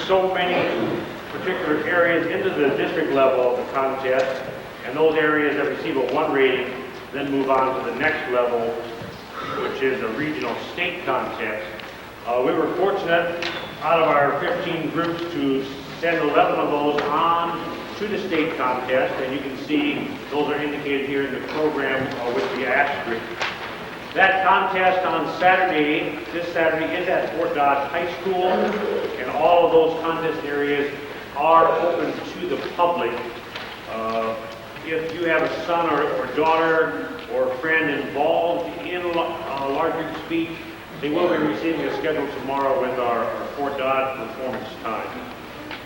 so many particular areas into the district level of the contest, and those areas that receive a 1 rating then move on to the next level, which is a regional state contest. We were fortunate out of our 15 groups to send 11 of those on to the state contest, and you can see those are indicated here in the program with the asterisk. That contest on Saturday, this Saturday, is at Fort Dodge High School, and all of those contest areas are open to the public. If you have a son or daughter or friend involved in a large group speech, they will be receiving a schedule tomorrow with our Fort Dodge performance time.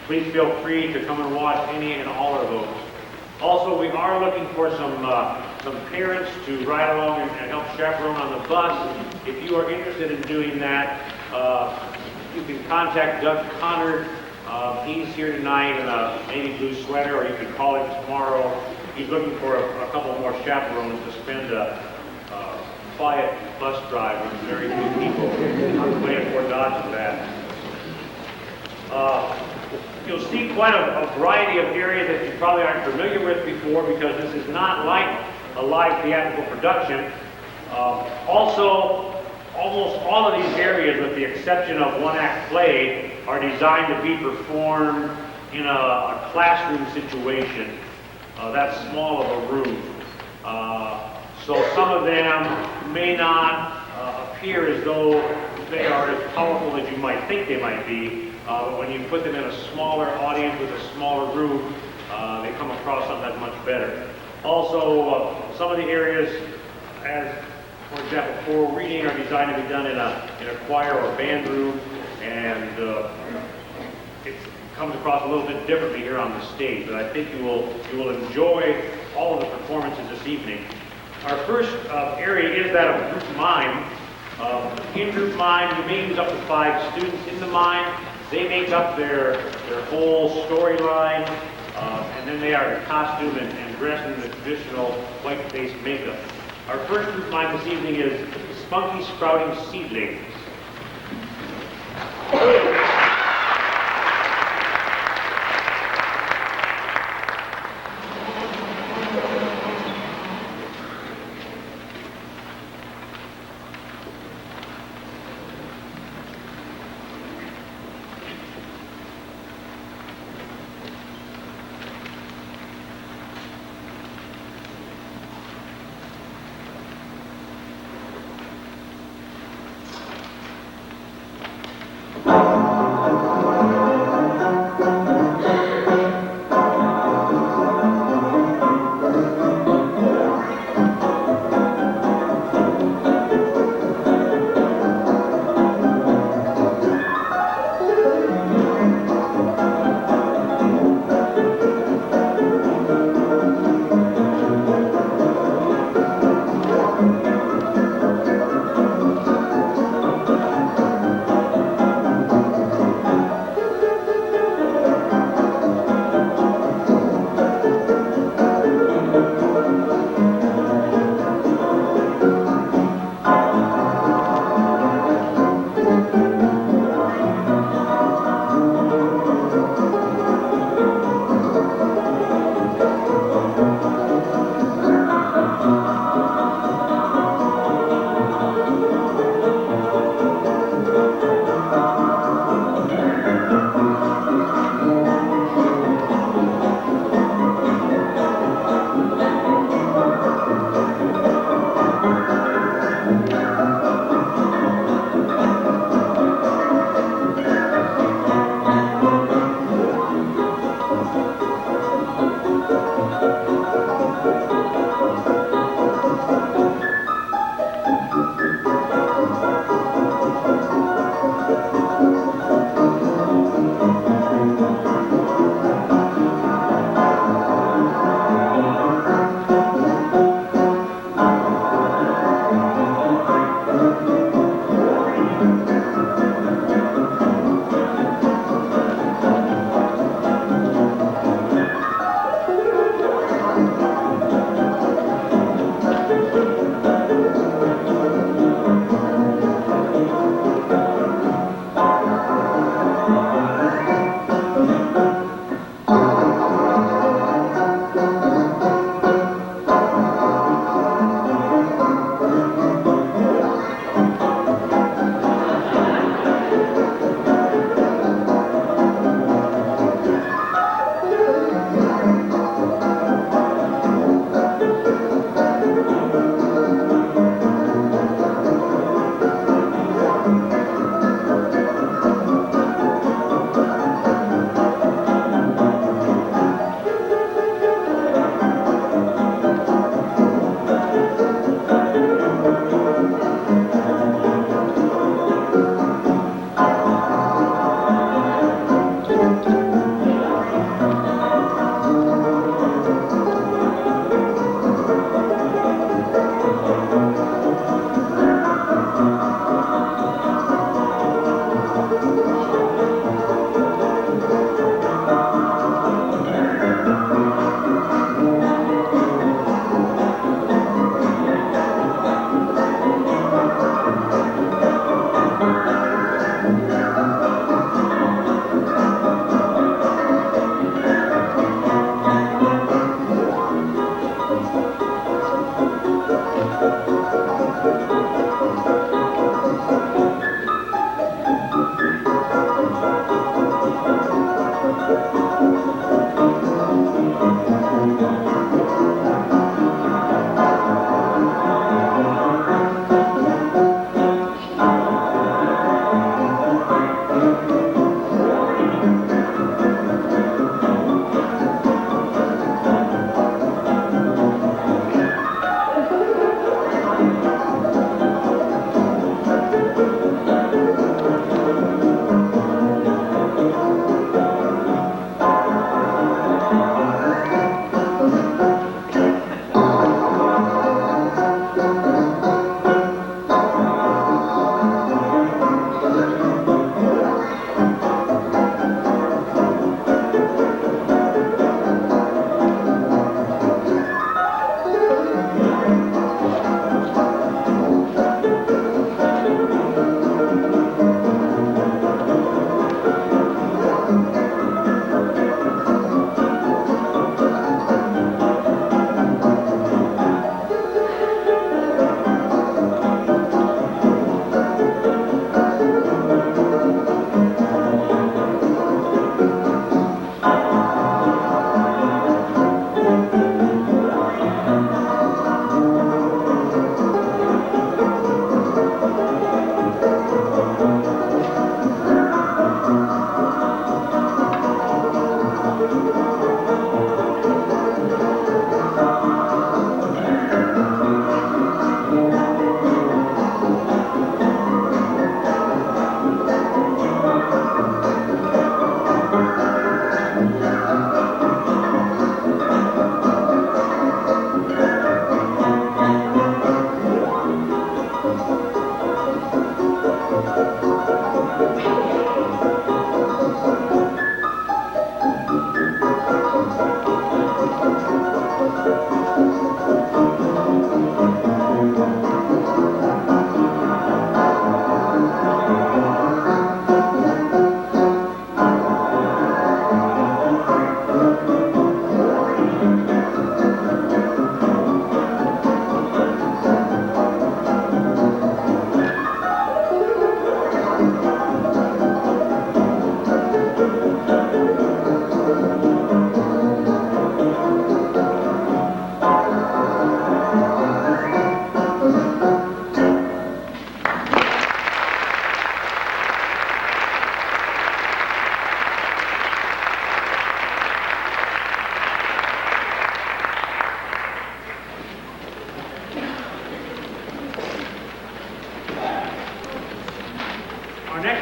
Please feel free to come and watch any and all of those. Also, we are looking for some parents to ride along and help chaperone on the bus. If you are interested in doing that, you can contact Doug Connor. He's here tonight in a navy blue sweater, or you can call him tomorrow. He's looking for a couple more chaperones to spend a quiet bus drive with very few people on the way to Fort Dodge for that. You'll see quite a variety of areas that you probably aren't familiar with before, because this is not like a live theatrical production. Also, almost all of these areas, with the exception of one-act play, are designed to be performed in a classroom situation. That small of a room. So some of them may not appear as though they are as powerful as you might think they might be. But when you put them in a smaller audience with a smaller group, they come across on that much better. Also, some of the areas, as for example, choral reading, are designed to be done in a choir or band room, and it comes across a little bit differently here on the stage. But I think you will enjoy all of the performances this evening. Our first area is that of group mime. In group mime, you may use up to 5 students in the mime. They make up their whole storyline, and then they are in costume and dressed in the traditional white face makeup. Our first group mime this evening is Spunky Sprouting Seedlings.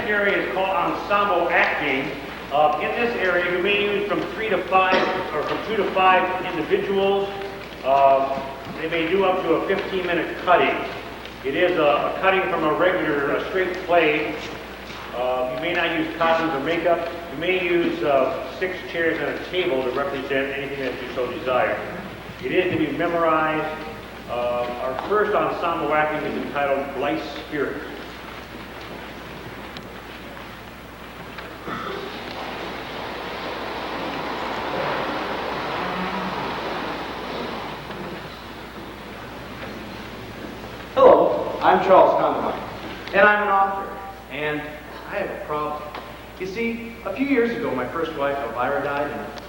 Area is called ensemble acting. In this area, you may use from 3 to 5 or from 2 to 5 individuals. They may do up to a 15-minute cutting. It is a cutting from a regular straight play. You may not use costumes or makeup. You may use 6 chairs and a table to represent anything that you so desire. It is to be memorized. Our first ensemble acting is entitled Blith's Spirit. Hello, I'm Charles Condamine, and I'm an author, and I have a problem. You see, a few years ago, my first wife, Elvira, died, and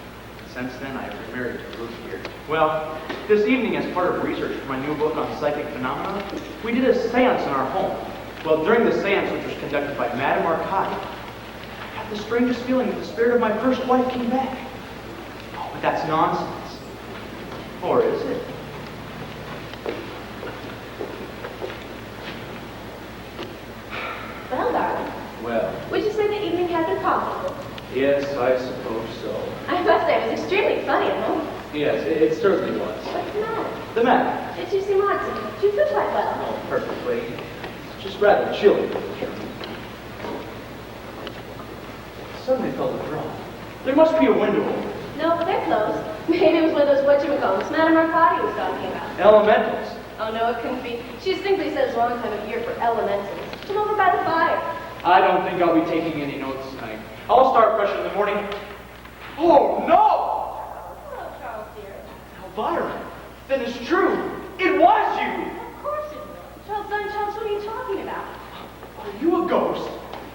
since then I have remarried to Ruth here. Well, this evening, as part of research for my new book on psychic phenomena, we did a seance in our home. Well, during the seance, which was conducted by Madame Arcadi, I got the strangest feeling that the spirit of my first wife came back. Oh, but that's nonsense. Or is it? Well, darling, Well, would you say the evening had been profitable? yes, I suppose so. I must say it was extremely funny at home. Yes, it certainly was. What's the matter? The matter? Did you seem odd to me? Do you feel quite well? Oh, perfectly. It's just rather chilly. Suddenly felt a draw. There must be a window open. No, they're closed. Maybe it was one of those whatchamacallits Madame Arcadi was talking about. Elementals. Oh, no, it couldn't be. She distinctly said it's the wrong time of year for elementals. Come over by the fire. I don't think I'll be taking any notes tonight. I'll start fresh in the morning. Oh, no! Hello, Charles, dear. Elvira, then it's true. It was you. Of course it was. Charles, son, Charles, what are you talking about? Are you a ghost?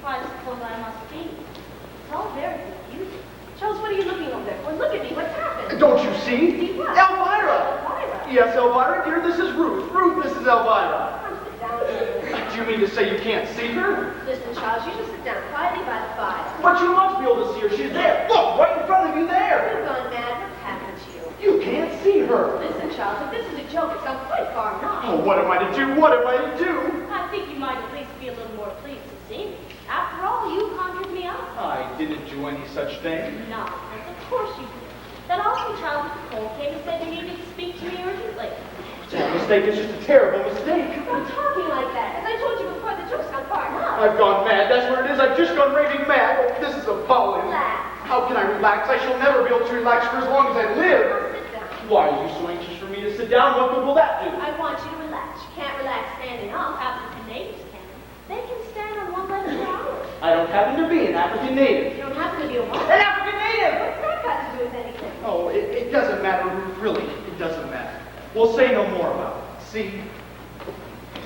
I suppose I must be. It's all very confusing. Charles, what are you looking over there for? Look at me. What's happened? Don't you see? See what? Elvira! Elvira. Yes, Elvira, dear, this is Ruth. Ruth, this is Elvira. Come sit down here. Do you mean to say you can't see her? Listen, Charles, you just sit down quietly by the fire. But you must be able to see her. She's there. Look, right in front of you there. You've gone mad. What's happened to you? You can't see her. Listen, Charles, if this is a joke, it's gone quite far enough. Oh, what am I to do? What am I to do? I think you might at least be a little more pleased to see me. After all, you conjured me up. I didn't do any such thing. Nonsense, of course you did. That awesome child with the cold came and said you needed to speak to me urgently. That mistake is just a terrible mistake. Stop talking like that. As I told you before, the joke's gone far enough. I've gone mad. That's what it is. I've just gone raving mad. Oh, this is appalling. Relax. How can I relax? I shall never be able to relax for as long as I live. Now sit down. Why are you so anxious for me to sit down? What good will that do? I want you to relax. You can't relax standing up. African natives can. They can stand on one leg for hours. I don't happen to be an African native. You don't happen to be a what? An African native! What's that got to do with anything? Oh, it doesn't matter, Ruth. Really, it doesn't matter. We'll say no more about it. See?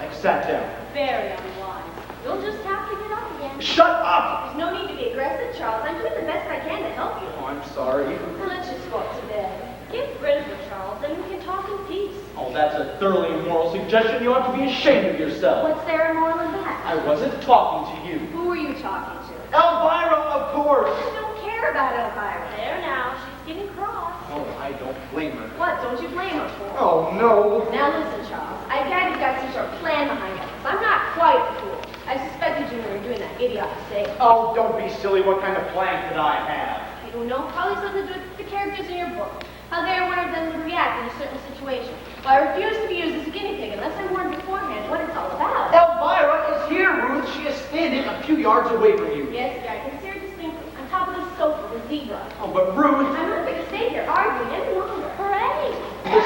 I've sat down. Very unwise. You'll just have to get up again. Shut up! There's no need to be aggressive, Charles. I'm doing the best I can to help you. Oh, I'm sorry. Now let's just go up to bed. Get rid of her, Charles, and we can talk in peace. Oh, that's a thoroughly immoral suggestion. You ought to be ashamed of yourself. What's there immoral in that? I wasn't talking to you. Who were you talking to? Elvira, of course. I don't care about Elvira. There now, she's getting cross. Oh, I don't blame her. What don't you blame her for? Oh, no. Now listen, Charles. I gather you've got some sort of plan behind all this. I'm not quite a fool. I suspected you when you were doing that idiotic mistake. Oh, don't be silly. What kind of plan could I have? I don't know. Probably something to do with the characters in your book. How they or one of them would react in a certain situation. Well, I refuse to be used as a guinea pig unless I'm warned beforehand what it's all about. Elvira is here, Ruth. She is standing a few yards away from you. Yes, dear, I can see her distinctly on top of the sofa with zebra. Oh, but Ruth, I'm not going to stay here arguing any longer. Hooray! the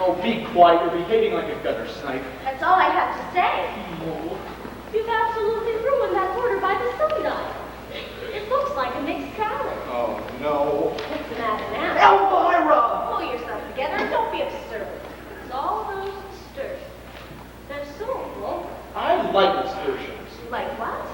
Oh, be quiet. You're behaving like a gutter snipe. That's all I have to say. No. You've absolutely ruined that order by the sundial. It looks like a mixed salad. Oh, no. What's the matter now? Elvira! Pull yourself together and don't be absurd. It's all those nasturtiums. They're so vulgar. I like nasturtiums. Like what?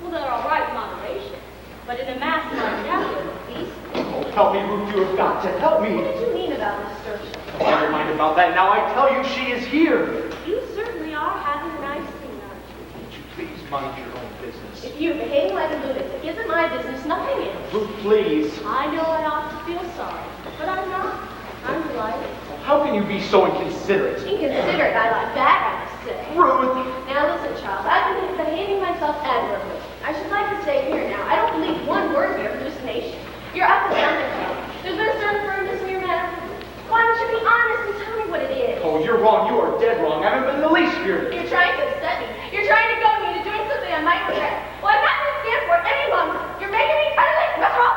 Well, they're all right in moderation. But in a mass like that, they're a feast. Oh, help me, Ruth. You have got to help me. What did you mean about nasturtiums? Oh, never mind about that. Now I tell you, she is here. You certainly are having a nice scene, aren't you? Would you please mind your own business? If you're behaving like a lunatic, isn't my business nothing is. Ruth, please. I know I ought to feel sorry, but I'm not. I'm delighted. How can you be so inconsiderate? Inconsiderate, I like that, I must say. Ruth! Now listen, Charles, I've been behaving myself admirably. I should like to stay here now. I don't believe one word of your hallucination. You're up and down the hill. There's been a certain firmness in your manner. Why don't you be honest and tell me what it is? Oh, you're wrong. You are dead wrong. I haven't been the least feared. You're trying to upset me. You're trying to goad me into doing something I might regret. Well, I'm not going to stand for it any longer. You're making me utterly miserable.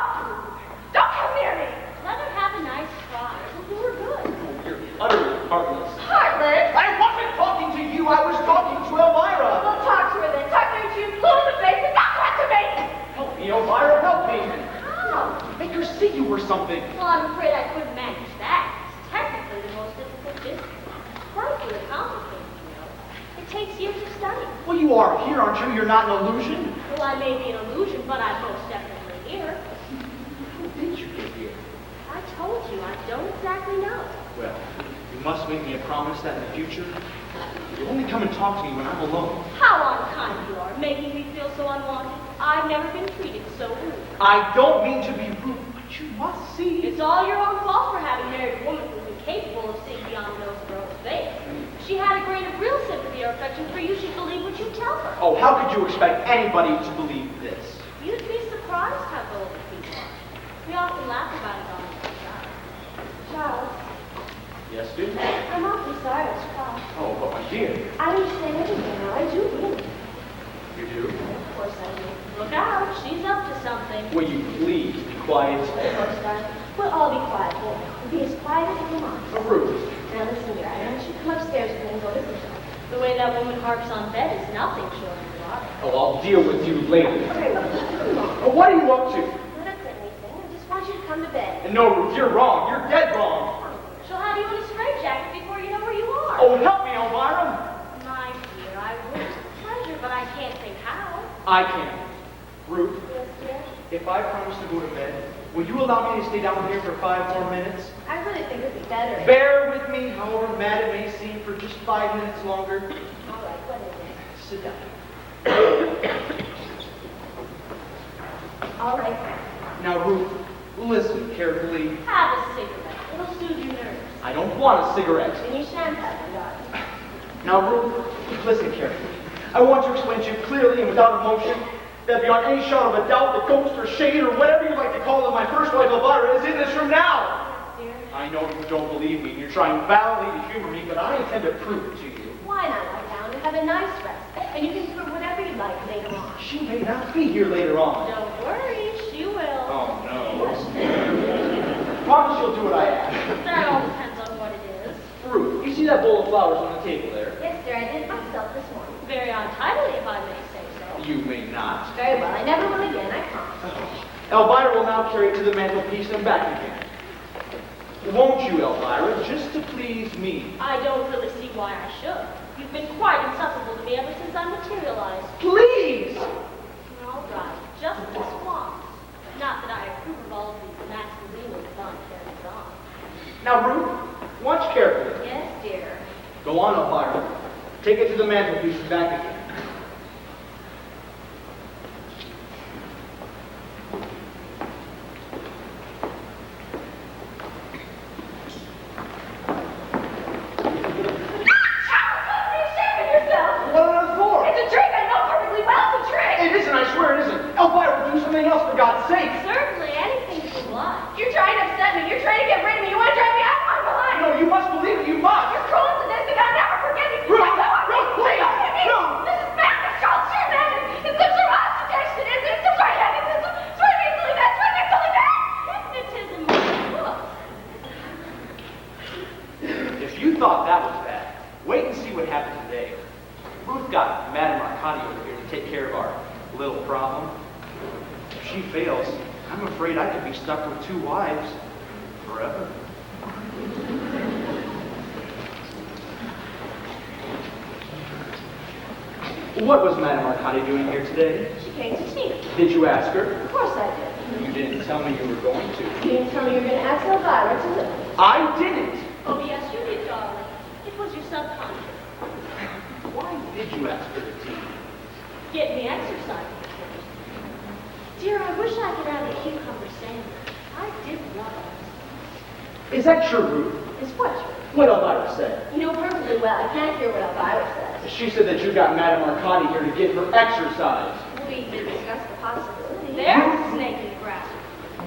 Don't come near me. Let her have a nice cry. It'll do her good. You're utterly heartless. Heartless? I wasn't talking to you. I was talking to Elvira. Well, talk to her then. Talk to her to you, blue in the face, and not talk to me. Help me, Elvira. Help me. How? Make her see you or something. Well, I'm afraid I couldn't manage that. It's technically the most difficult business. Frightfully complicated, you know. It takes years of study. Well, you are here, aren't you? You're not an illusion. Well, I may be an illusion, but I'm most definitely here. How did you get here? I told you, I don't exactly know. Well, you must make me a promise that in the future, you'll only come and talk to me when I'm alone. How unkind you are, making me feel so unwanted. I've never been treated so rude. I don't mean to be rude, but you must see. It's all your own fault for having married a woman who's incapable of seeing beyond the nose of her own face. If she had a grain of real sympathy or affection for you, she'd believe what you tell her. Oh, how could you expect anybody to believe this? You'd be surprised how bold people are. We often laugh about it on the side. Charles, Yes, dear? I'm awfully sorry I was cross. Oh, but my dear. I understand everything now. I do really. You do? Of course I do. Look out, she's up to something. Will you please be quiet? Of course, darling. We'll all be quiet, boy. We'll be as quiet as we want. Oh, Ruth. Now listen, dear, I want you to come upstairs with me and go listen to her. The way that woman harps on bed is nothing short of erotic. Oh, I'll deal with you later. Okay, well, come on. Oh, what are you up to? Not up to anything. I just want you to come to bed. And no, Ruth, you're wrong. You're dead wrong. She'll have you in a straitjacket before you know where you are. Oh, help me, Elvira. My dear, I would with pleasure, but I can't think how. I can. Ruth, Yes, dear? if I promise to go to bed, will you allow me to stay down here for 5 more minutes? I really think it'd be better. Bear with me, however mad it may seem, for just 5 minutes longer. All right, what is it? Sit down. All right. Now, Ruth, listen carefully. Have a cigarette. It'll soothe your nerves. I don't want a cigarette. Then you shan't have one, darling. Now, Ruth, listen carefully. I want to explain to you clearly and without emotion that beyond any shadow of a doubt, the ghost or shade or whatever you like to call it, my first wife Elvira is in this room now. Dear, I know you don't believe me and you're trying valiantly to humor me, but I intend to prove it to you. why not lie down and have a nice rest? And you can prove whatever you like later on. She may not be here later on. Don't worry, she will. Oh, no. Yes, dear. Promise you'll do what I ask. That all depends on what it is. Ruth, you see that bowl of flowers on the table there? Yes, dear, I did it myself this morning. Very untidily, if I may say so. You may not. Very well, I never will again, I promise. Elvira will now carry it to the mantelpiece and back again. Won't you, Elvira, just to please me? I don't really see why I should. You've been quite insufferable to me ever since I materialized. Please! All right, just this once. Not that I approve of all of these masculine fun carries on. Now, Ruth, watch carefully. Yes, dear. Go on, Elvira. Take it to the mantelpiece and back again. What on earth for? It's a trick, I know perfectly well it's a trick! It isn't, I swear it isn't. Elvira, do something else for God's sake. Certainly, anything to oblige. You're trying to upset me, you're trying to get rid of me, you want to drive me out of my life! No, you must believe it, you must. You're cruel and sadistic, I'll never forgive you! Ruth, I know I'm Ruth, please! Don't hit me! Ruth! This is you thought that was bad. Wait and see what happened today. Ruth got Madame Arcadi over here to take care of our little problem. If she fails, I'm afraid I could be stuck with 2 wives forever. What was Madame Arcadi doing here today? She came to see me. Did you ask her? Of course I did. You didn't tell me you were going to. You didn't tell me you were going to ask Elvira to live with me. I didn't. Oh, yes, you did, darling. It was your subconscious. Why did you ask her to tea? Get me exercise. Dear, I wish I could have a cucumber sandwich. I did love it. Is that true, Ruth? It's what? What Elvira said. You know perfectly well I can't hear what Elvira says. She said that you got Madame Arcadi here to get her exercise. We did discuss the possibility. There's a snake in the grass.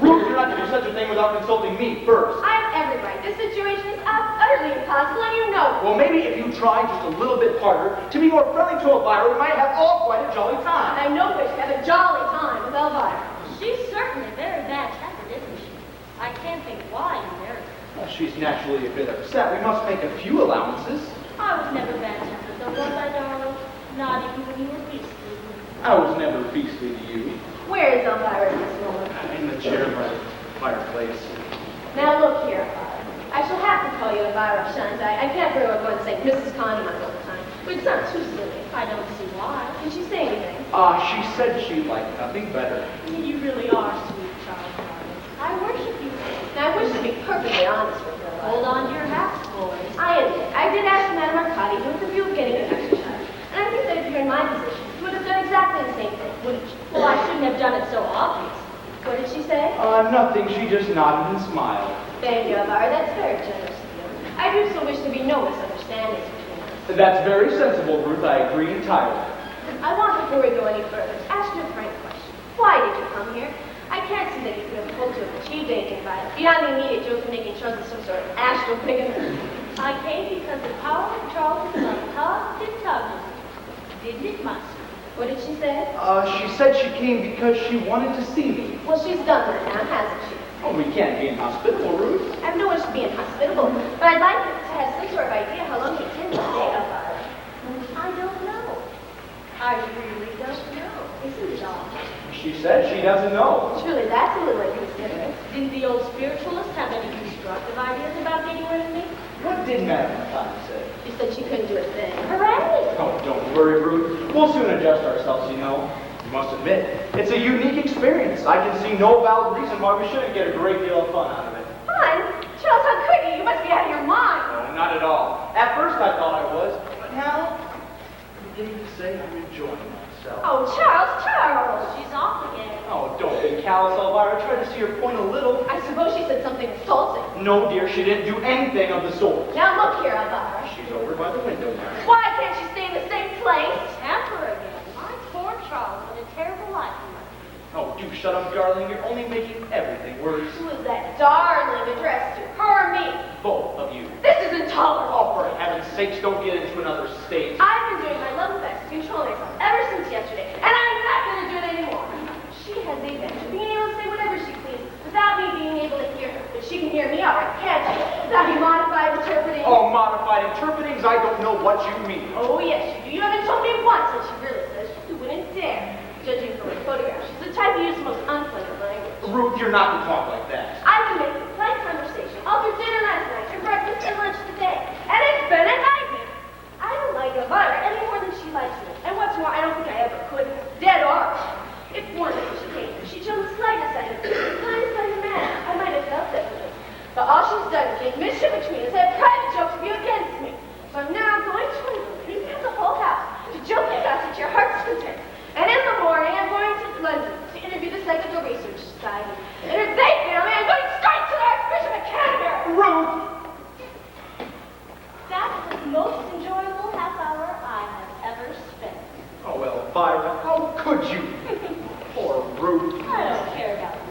Ruth, you're not to do such a thing without consulting me first. I have every right. This situation is utterly impossible, and you know it. Well, maybe if you tried just a little bit harder to be more friendly to Elvira, we might have all quite a jolly time. I know we should have a jolly time with Elvira. She's certainly very bad-tempered, isn't she? I can't think why you married her. Well, she's naturally a bit upset. We must make a few allowances. I was never bad-tempered, though, was I, darling? Not even when you were beastly. I was never beastly to you. Where is Elvira at this moment? In the chair by the fireplace. Now look here, Elvira. I shall have to call you Elvira Shuns. I can't very well go and say Mrs. Connemont all the time. But it's not too silly. I don't see why. Did she say anything? She said she'd like nothing better. You really are sweet, Charles, darling. I worship you. Now, I wish to be perfectly honest with you. Hold on to your hats, boys. I admit, I did ask Madame Arcadi with the view of getting an exercise. And I think that if you're in my position, you would have done exactly the same thing, wouldn't you? Well, I shouldn't have done it so obvious. What did she say? Nothing. She just nodded and smiled. Thank you, Elvira. That's very generous of you. I do so wish to be no misunderstandings between us. That's very sensible, Ruth. I agree entirely. I want, before we go any further, to ask you a frank question. Why did you come here? I can't see that you could have hoped to have achieved anything by it, beyond the immediate joke of making shows of some sort of astral bigamy. I came because the power of Charles' son tugged and tugged. Didn't it, my son? What did she say? She said she came because she wanted to see me. Well, she's done that now, hasn't she? Oh, we can't be inhospitable, Ruth. I have no wish to be inhospitable, but I'd like to have some sort of idea how long you intend to stay, Elvira. I don't know. I really don't know. Isn't it all? She said she doesn't know. Truly, that's a little inconsiderate. Didn't the old spiritualist have any constructive ideas about getting rid of me? What did Madame Arcadi say? She said she couldn't do a thing. Hooray! Oh, don't worry, Ruth. We'll soon adjust ourselves, you know. You must admit, it's a unique experience. I can see no valid reason why we shouldn't get a great deal of fun out of it. Fun? Charles, how could you? You must be out of your mind. No, not at all. At first I thought I was, but now I'm beginning to say I'm enjoying myself. Oh, Charles! She's off again. Oh, don't be callous, Elvira. Try to see her point a little. I suppose she said something insulting. No, dear, she didn't do anything of the sort. Now look here, Elvira. She's over by the window now. Why can't she stay in the same place? Temper again. My poor Charles had a terrible life of mine. Oh, do shut up, darling. You're only making everything worse. Who is that darling addressed to? Her or me? Both of you. This is intolerable. Oh, for heaven's sakes, don't get into another state. I've been doing my level best to control myself ever since yesterday, and I'm not going to do it anymore. She has the advantage of being able to say whatever she pleases without me being able to hear her. But she can hear me all right, can't she? Without me modified interpreting. Oh, modified interpretings, I don't know what you mean. Oh, yes, you do. You haven't told me once that she really says she wouldn't dare. Judging from her photograph, she's the type who uses the most unpleasant language. Ruth, you're not to talk like that. I've been making polite conversation all through dinner last night, and breakfast and lunch today, and it's been a nightmare. I don't like Elvira any more than she likes me, and what's more, I don't think I ever could have, dead or alive. If one day she came here, she'd show the slightest sign of the slightest sign of manner, I might have felt differently. But all she's done is make mischief between us, have private jokes with you against me. So now I'm going to England, leaving the whole house, to joke and gossip to your heart's content. And in the morning, I'm going to London to interview the Psychical Research Society. And if they fail me, I'm going straight to the Archbishop of Canterbury. Ruth! That was the most enjoyable half hour I have ever spent. Oh, Elvira, how could you? Poor Ruth. I don't care about you.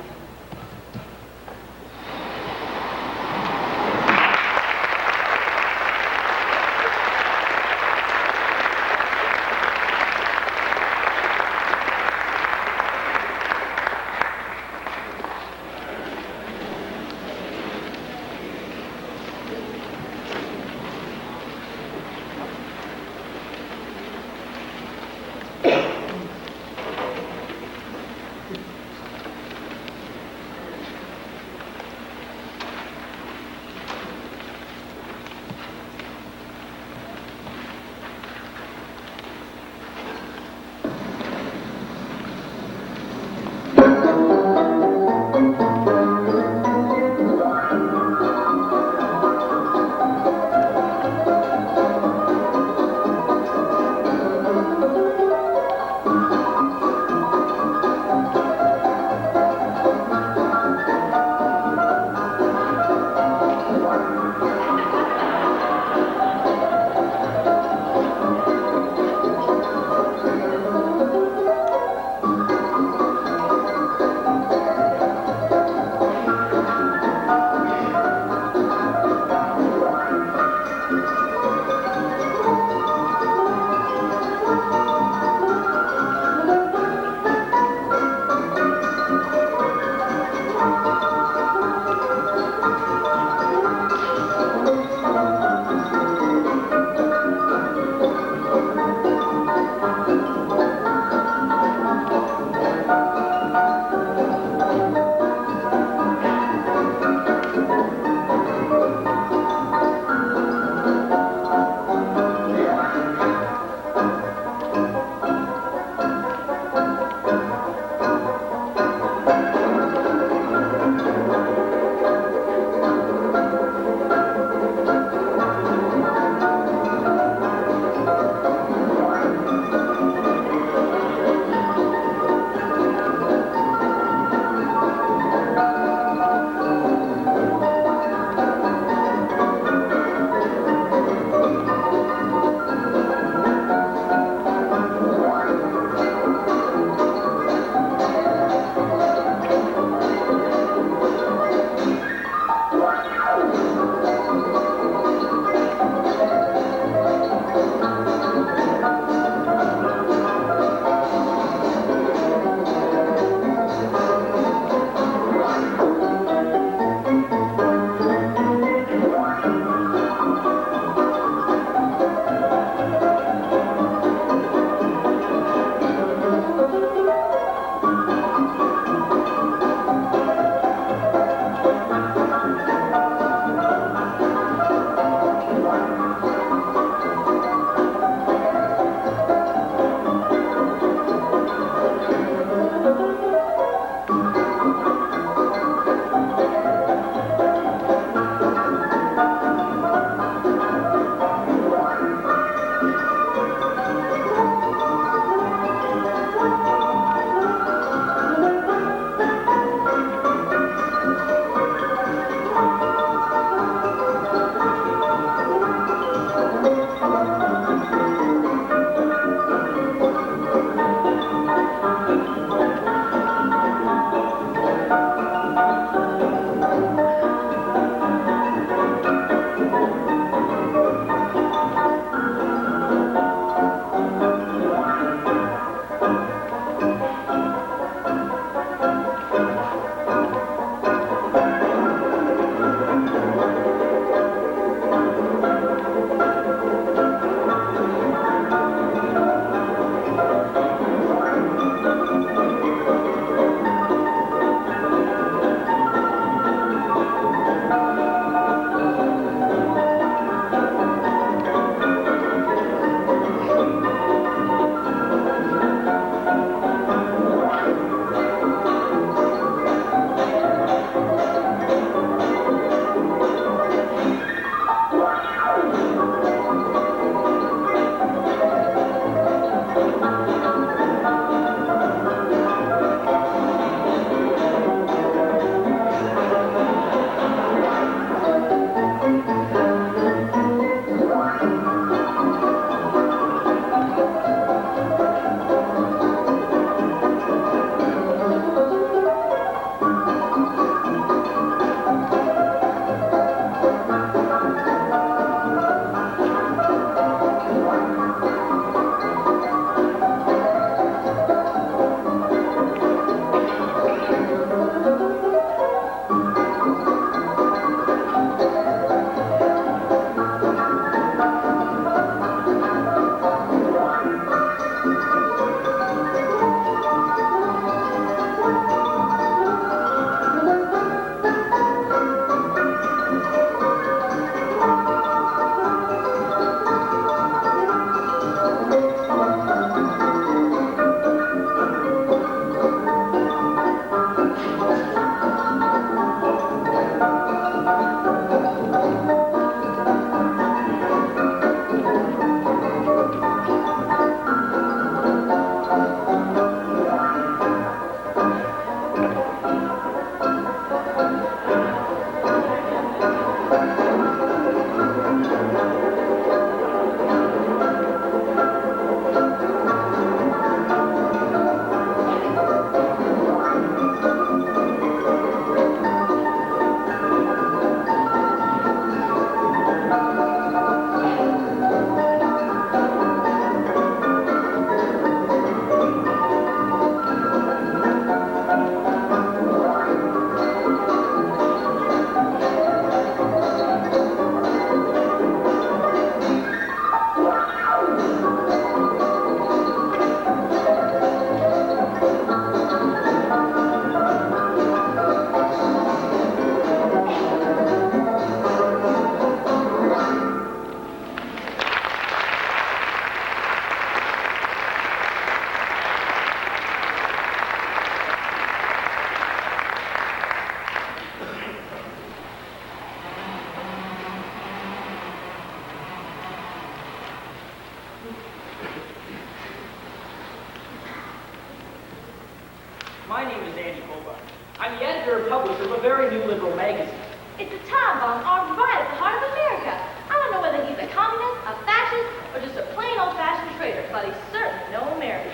My name is Andy Hobart. I'm the editor and publisher of a very new liberal magazine. It's a time bomb armed right at the heart of America. I don't know whether he's a communist, a fascist, or just a plain old-fashioned traitor, but he's certainly no American.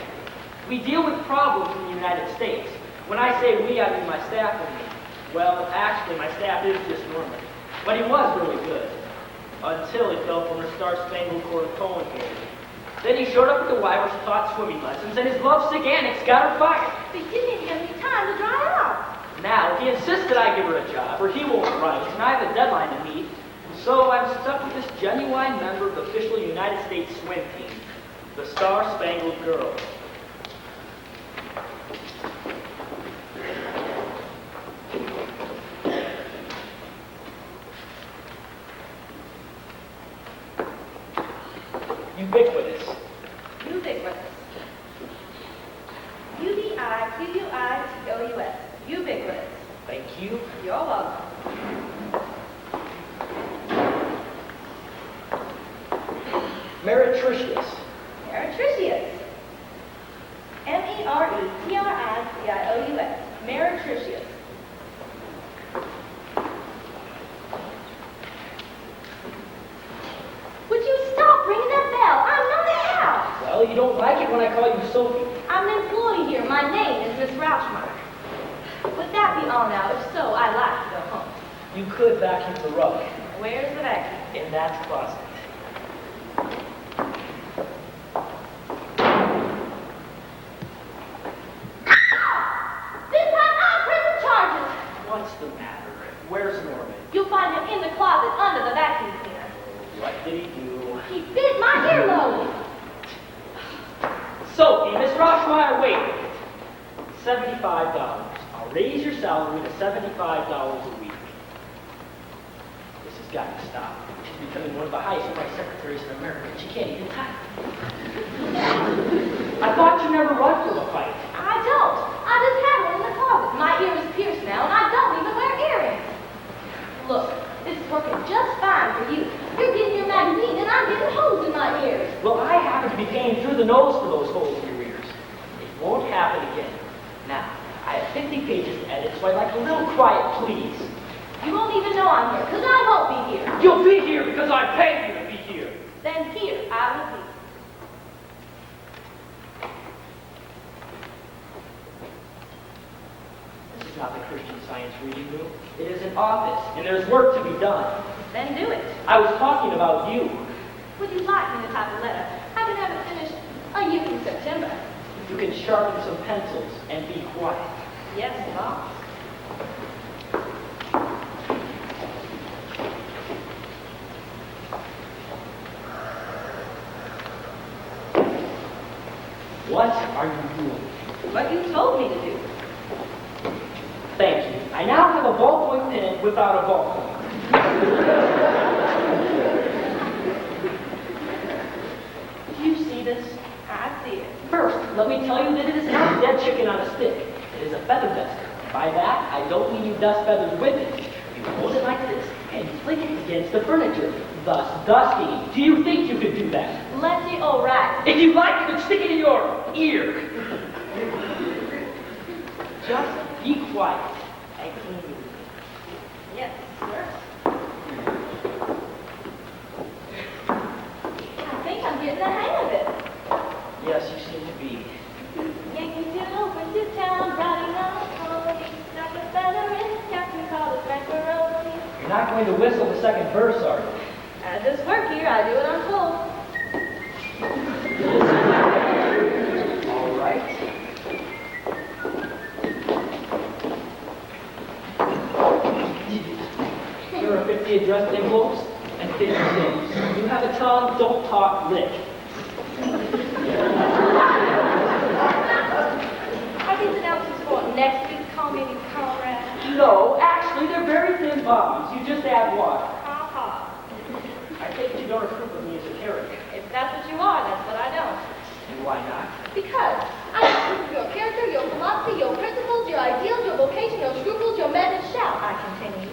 We deal with problems in the United States. When I say we, I mean my staff and me. Well, actually, my staff is just normal. But he was really good. Until he fell from the Star-Spangled Court of Colin here. Then he showed up at the Y where she taught swimming lessons, and his lovesick annex got her fired. But he didn't even give me time to dry out. Now, he insists that I give her a job, or he won't write, and I have a deadline to meet. So I'm stuck with this genuine member of the official United States swim team, the Star-Spangled Girl. Ubiquitous. Ubiquitous. U-B-I-Q-U-I-T-O-U-S. Ubiquitous. Thank you. You're welcome. Meretricious. Meretricious. M-E-R-E-T-R-I-C-I-O-U-S. Meretricious. Would you stop ringing that bell? I'm not in the house. Well, you don't like it when I call you Sophie. I'm an employee here. My name is Miss Rauschmeyer. Would that be all now? If so, I'd like to go home. You could vacuum the rug. Where's the vacuum? In that closet. This time I'll press the charges. What's the matter? Where's Norman? You'll find him in the closet under the vacuum cleaner. What did he do? He bit my earlobe. Sophie, Miss Roshmeyer, wait. $75. I'll raise your salary to $75 a week. This has got to stop. She's becoming one of the highest priced secretaries in America, and she can't even type. I thought you never run from a fight. I don't. I just have one in the closet. My ear is pierced now, and I don't even wear earrings. Look, this is working just fine for you. You're getting your magazine, and I'm getting holes in my ears. Well, I happen to be paying through the nose for those holes in your ears. It won't happen again. Now, I have 50 pages to edit, so I'd like a little quiet, please. You won't even know I'm here, because I won't be here. You'll be here because I paid you to be here. Then here I will be. This is not the Christian Science reading room. It is an office, and there's work to be done. Then do it. I was talking about you. Would you like me to type a letter? I can have it finished a year in September. You can sharpen some pencils and be quiet. Yes, boss. What are you doing? What you told me to do. Thank you. I now have a ballpoint pen without a ballpoint. Do you see this? I see it. First, let me tell you that it is not a dead chicken on a stick. It is a feather duster. By that, I don't mean you dust feathers with it. You hold it like this, and you flick it against the furniture, thus dusting. Do you think you could do that? Lefty or right? If you like, you could stick it in your ear. Just be quiet and clean your ear. Yes, sir. I think I'm getting the hang of it. Yes, you seem to be. Yankee Doodle went to town, riding on a pony. Stuck a feather in his cap and called it macaroni. You're not going to whistle the second verse, are you? I just work here, I do what I'm told. All right. Here are 50 addressed envelopes and 50 stamps. You have a tongue, don't talk, lick. Are these announcements for next week's Call Me Conrad? No, actually, they're very thin bombs. You just add water. Ha ha. I take it you don't approve of me as a character. If that's what you are, that's what I don't. And why not? Because I approve of your character, your philosophy, your principles, your ideals, your vocation, your scruples, your methods, shall I continue?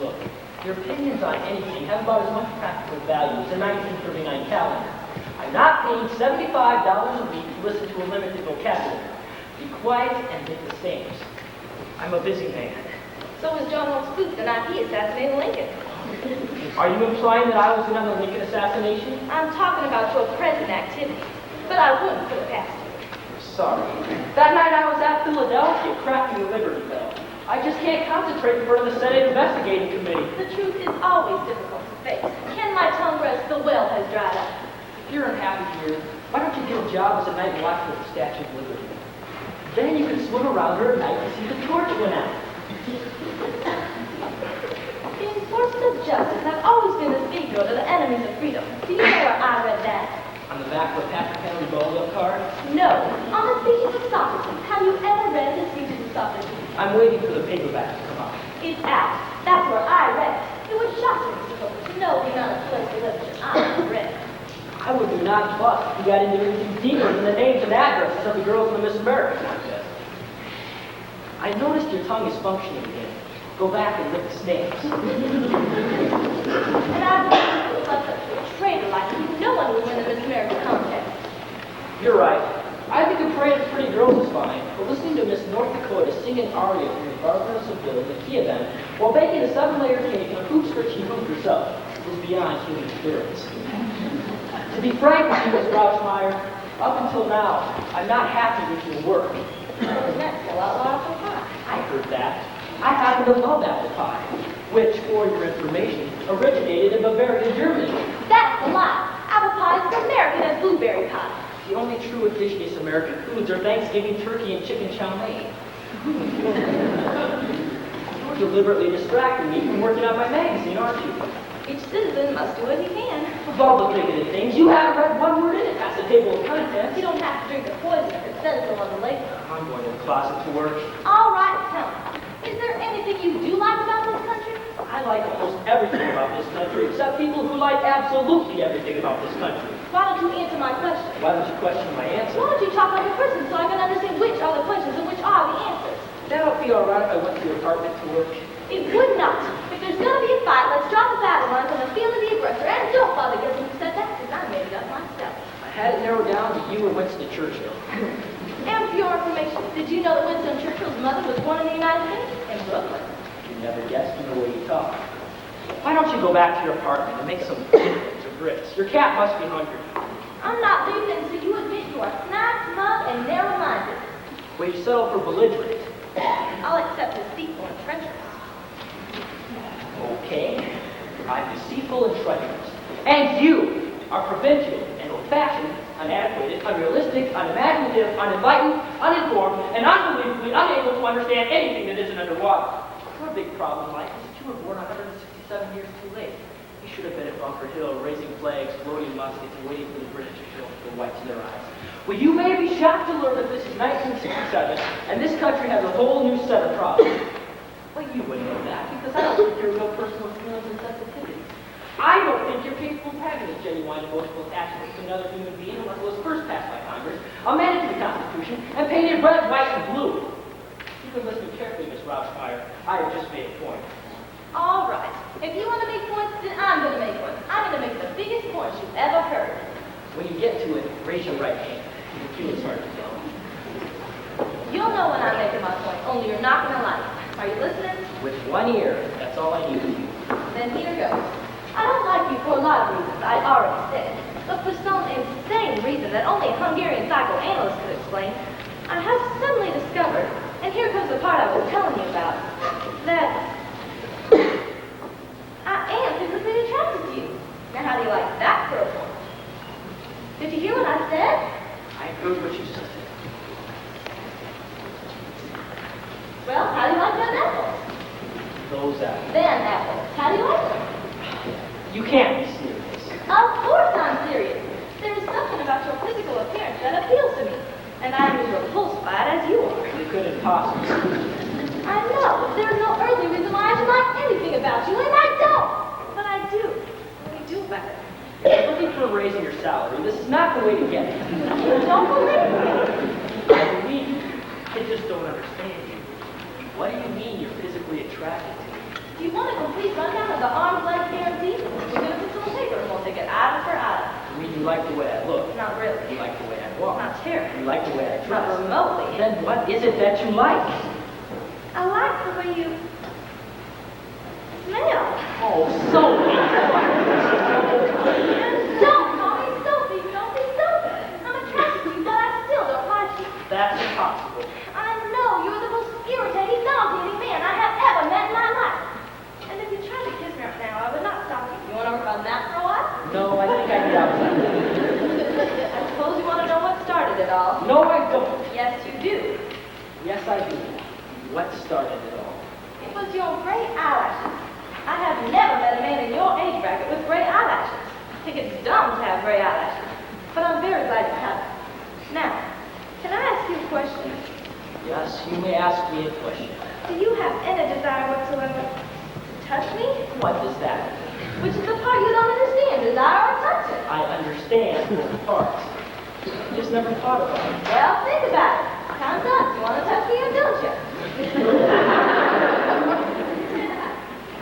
Look, your opinions on anything have about as much practical value as a 1939 calendar. I'm not paying $75 a week to listen to a limited vocabulary. Be quiet and hit the stamps. I'm a busy man. So was John Wilkes Booth the night he assassinated Lincoln. Are you implying that I was in on the Lincoln assassination? I'm talking about your present activities, but I wouldn't put it past you. Sorry. That night I was at Philadelphia cracking the Liberty Bell. I just can't concentrate in front of the Senate Investigating Committee. The truth is always difficult to face. Can my tongue rest? The well has dried up. If you're unhappy here, why don't you get a job as a night watchman at the Statue of Liberty? Then you can swim around her at night and see the torch went out. In forces of justice, I've always been the scapegoat of the enemies of freedom. Do you know where I read that? On the back of a Patrick Henry Baldwin card? No. On the speeches of Socrates. Have you ever read the speeches of Socrates? I'm waiting for the paperback to come out. It's out. That's where I read it. It would shock you, Mr. Hooker, to know the amount of political literature I have read. I would be nonplussed if you got into anything deeper than the names and addresses of the girls in the Miss America contest. I noticed your tongue is functioning again. Go back and lick the stamps. And I believe you like a traitor like you. No one will win the Miss America contest. You're right. I think a parade of pretty girls is fine, but listening to Miss North Dakota sing an aria from the Barbarous of Bill in the key of them while baking a 7-layer cake and hoops for she hooped herself is beyond human endurance. To be frank with you, Miss Rauschmeyer, up until now, I'm not happy with your work. Well, that's a lot of apple pie. I heard that. I happen to love apple pie, which, for your information, originated in Bavaria, Germany. That's a lie. Apple pie is as American as blueberry pie. The only true indigenous American foods are Thanksgiving turkey and chicken chow mein. You're deliberately distracting me from working on my magazine, aren't you? Each citizen must do what he can. Of all the bigoted things, you haven't read one word in it past the table of contents. You don't have to drink the poison if it says so on the label. I'm going to the closet to work. All right, tell me. Is there anything you do like about this country? I like almost everything about this country, except people who like absolutely everything about this country. Why don't you answer my question? Why don't you question my answer? Why don't you talk like a person so I can understand which are the questions and which are the answers? That'll be all right if I went to your apartment to work. It would not. If there's going to be a fight, let's drop the battle lines on the field of the aggressor. And don't bother guessing who said that, because I made it up myself. I had it narrowed down to you and Winston Churchill. And for your information, did you know that Winston Churchill's mother was born in the United States? In Brooklyn. You never guessed from the way you talk. Why don't you go back to your apartment and make some chickens or grits? Your cat must be hungry. I'm not leaving until you admit you are snide, smug, and narrow-minded. Will you settle for belligerent? I'll accept deceitful and treacherous. Okay. I'm deceitful and treacherous. And you are provincial and old-fashioned, unantiquated, unrealistic, unimaginative, unenlightened, uninformed, and unbelievably unable to understand anything that isn't underwater. Your big problem in life is that you were born 167 years too late. You should have been at Bunker Hill, raising flags, loading muskets, and waiting for the British to show the whites of their eyes. Well, you may be shocked to learn that this is 1967, and this country has a whole new set of problems. Well, you wouldn't know that, because I don't think you're real personal feelings and sensitivities. I don't think you're capable of having a genuine emotional attachment to another human being unless it was first passed by Congress, amended the Constitution, and painted red, white, and blue. You can listen carefully, Miss Rauschmeyer. I have just made a point. All right. If you want to make points, then I'm going to make one. I'm going to make the biggest points you've ever heard. When you get to it, raise your right hand. Your cue is hard to tell. You'll know when I'm making my point, only you're not going to like it. Are you listening? With one ear, that's all I need of you. Then here goes. I don't like you for a lot of reasons I already said, but for some insane reason that only a Hungarian psychoanalyst could explain, I have suddenly discovered, and here comes the part I was telling you about, that I am physically attracted to you. Now how do you like that for a point? Did you hear what I said? I heard what you said. Well, how do you like them apples? Those apples. Them apples. How do you like them? You can't be serious. Of course I'm serious. There is something about your physical appearance that appeals to me, and I am as repulsed by it as you are. You couldn't possibly. I know. There's no earthly reason why I should like anything about you, and I don't. But I do. What do we do about it? If you're looking for a raise in your salary, this is not the way to get it. You don't believe me. I believe you. I just don't understand you. What do you mean you're physically attracted to me? Do you want a complete rundown of the arm's length guarantee? We're going to put some paper and we'll take it item for item. You mean you like the way I look. Not really. You like the way I walk. Not terribly. You like the way I dress. Not remotely. Then what is it that you like? I like the way you smell. Oh, Sophie. Don't call me Sophie. Don't be stupid. I'm attracted to you, but I still don't like you. That's impossible. I know you're the most irritating, nauseating man I have ever met in my life. And if you tried to kiss me right now, I would not stop you. You want to run that for a while? No, I think I get outside. I suppose you want to know what started it all. No, I don't. Yes, you do. Yes, I do. What started it all? It was your gray eyelashes. I have never met a man in your age bracket with gray eyelashes. I think it's dumb to have gray eyelashes, but I'm very glad you have it. Now, can I ask you a question? Yes, you may ask me a question. Do you have any desire whatsoever to touch me? What does that mean? Which is the part you don't understand, desire or touching? I understand both parts. I just never thought about it. Well, think about it. Time's up. You want to touch me or don't you?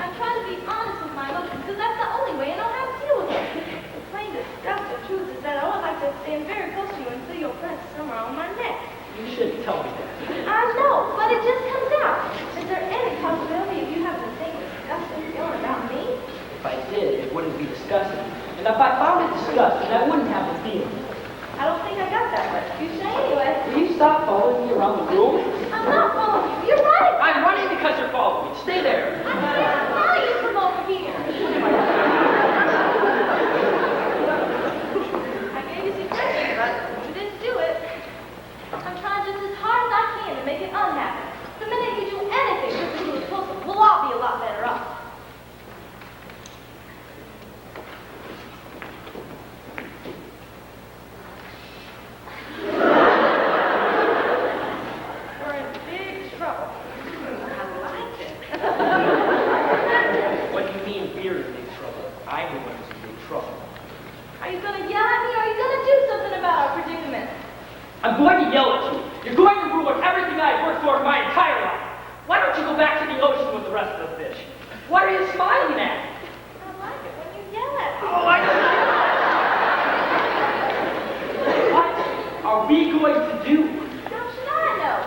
I'm trying to be honest with my emotions because that's the only way I know how to deal with them. The plain disgusting truth is that I would like to stand very close to you and feel your breath somewhere on my neck. You shouldn't tell me that. I know, but it just comes out. Is there any possibility of you having the same disgusting feeling about me? If I did, it wouldn't be disgusting. And if I found it disgusting, I wouldn't have the feeling. I don't think I got that much. You say anyway. Will you stop following me around the room? I'm not following you. You're running. I'm running because you're following me. Stay there. I can't tell you from over here. I gave you suggestions, but you didn't do it. I'm trying just as hard as I can to make it unhappy. The minute you do anything just to do as possible, we'll all be a lot better off. We're in big trouble. I like it. What do you mean we're in big trouble? I'm the one who's in big trouble. Are you gonna yell at me or are you gonna do something about our predicament? I'm going to yell at you. You're going to ruin everything I've worked for my entire life. Why don't you go back to the ocean with the rest of the fish? What are you smiling at? I like it when you yell at me. Oh, I don't What are we going to do? How should I know?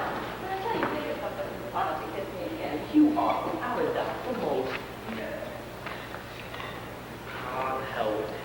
When I tell you think of something, why don't you kiss me again? You are, without a doubt, the most... Oh, hell with it.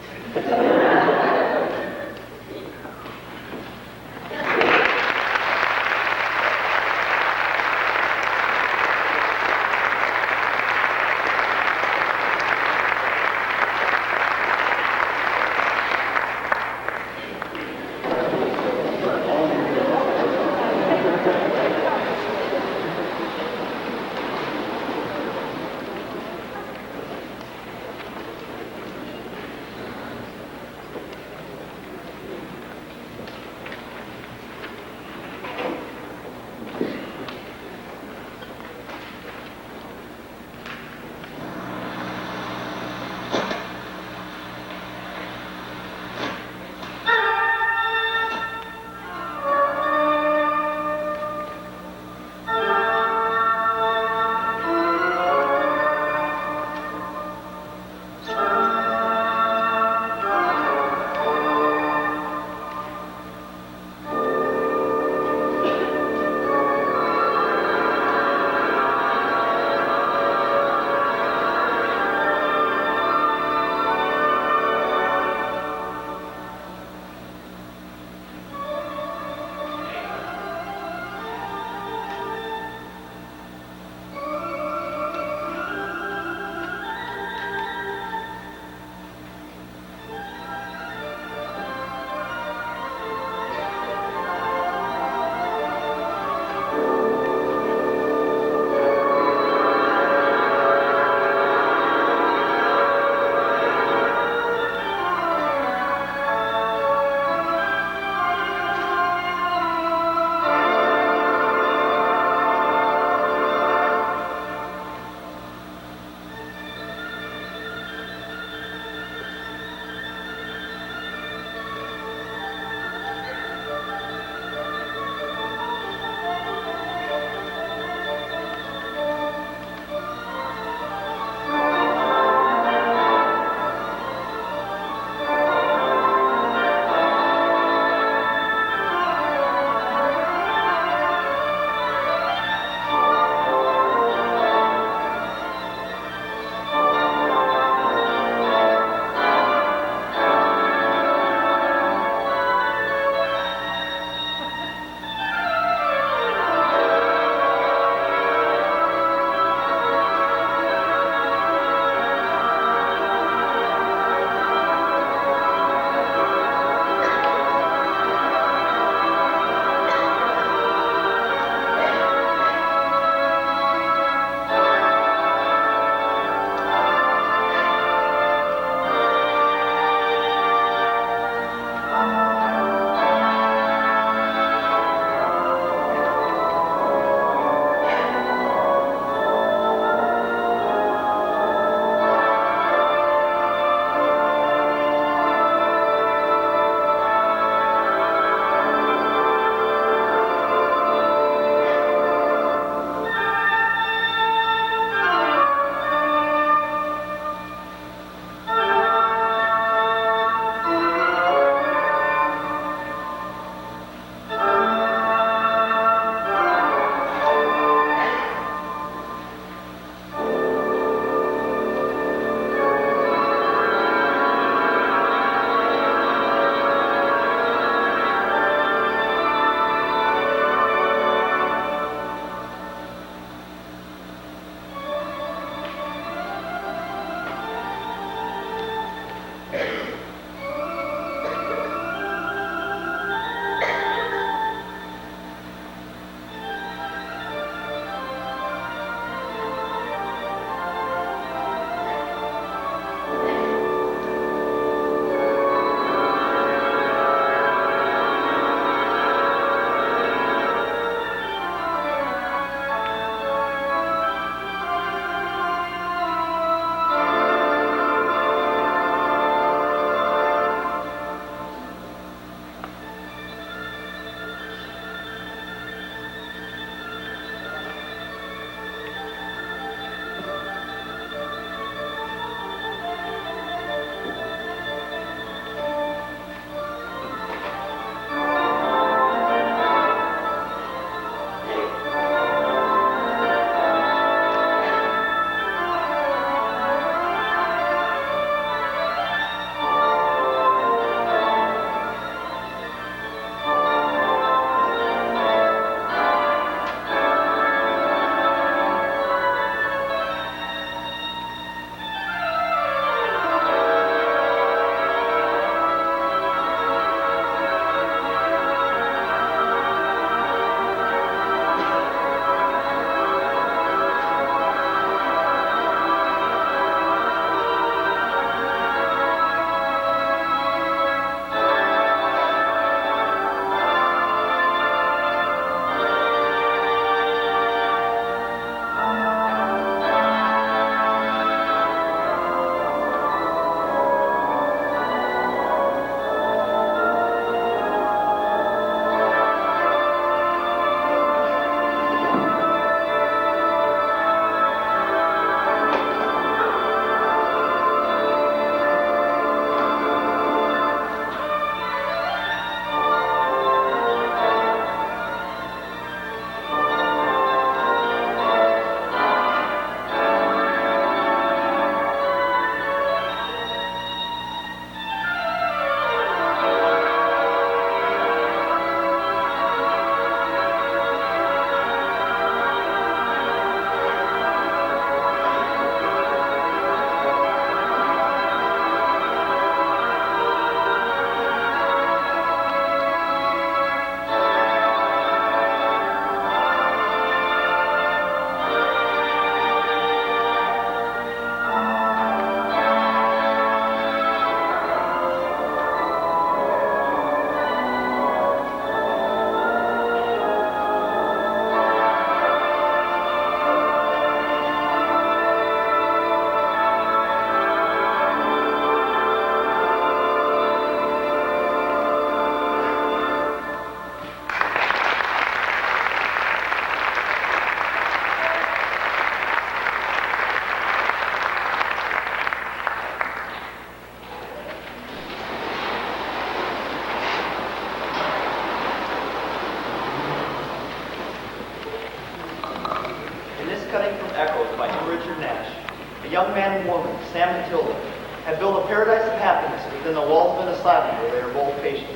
young man and woman, Sam and Tilda, have built a paradise of happiness within the walls of an asylum where they are both patients.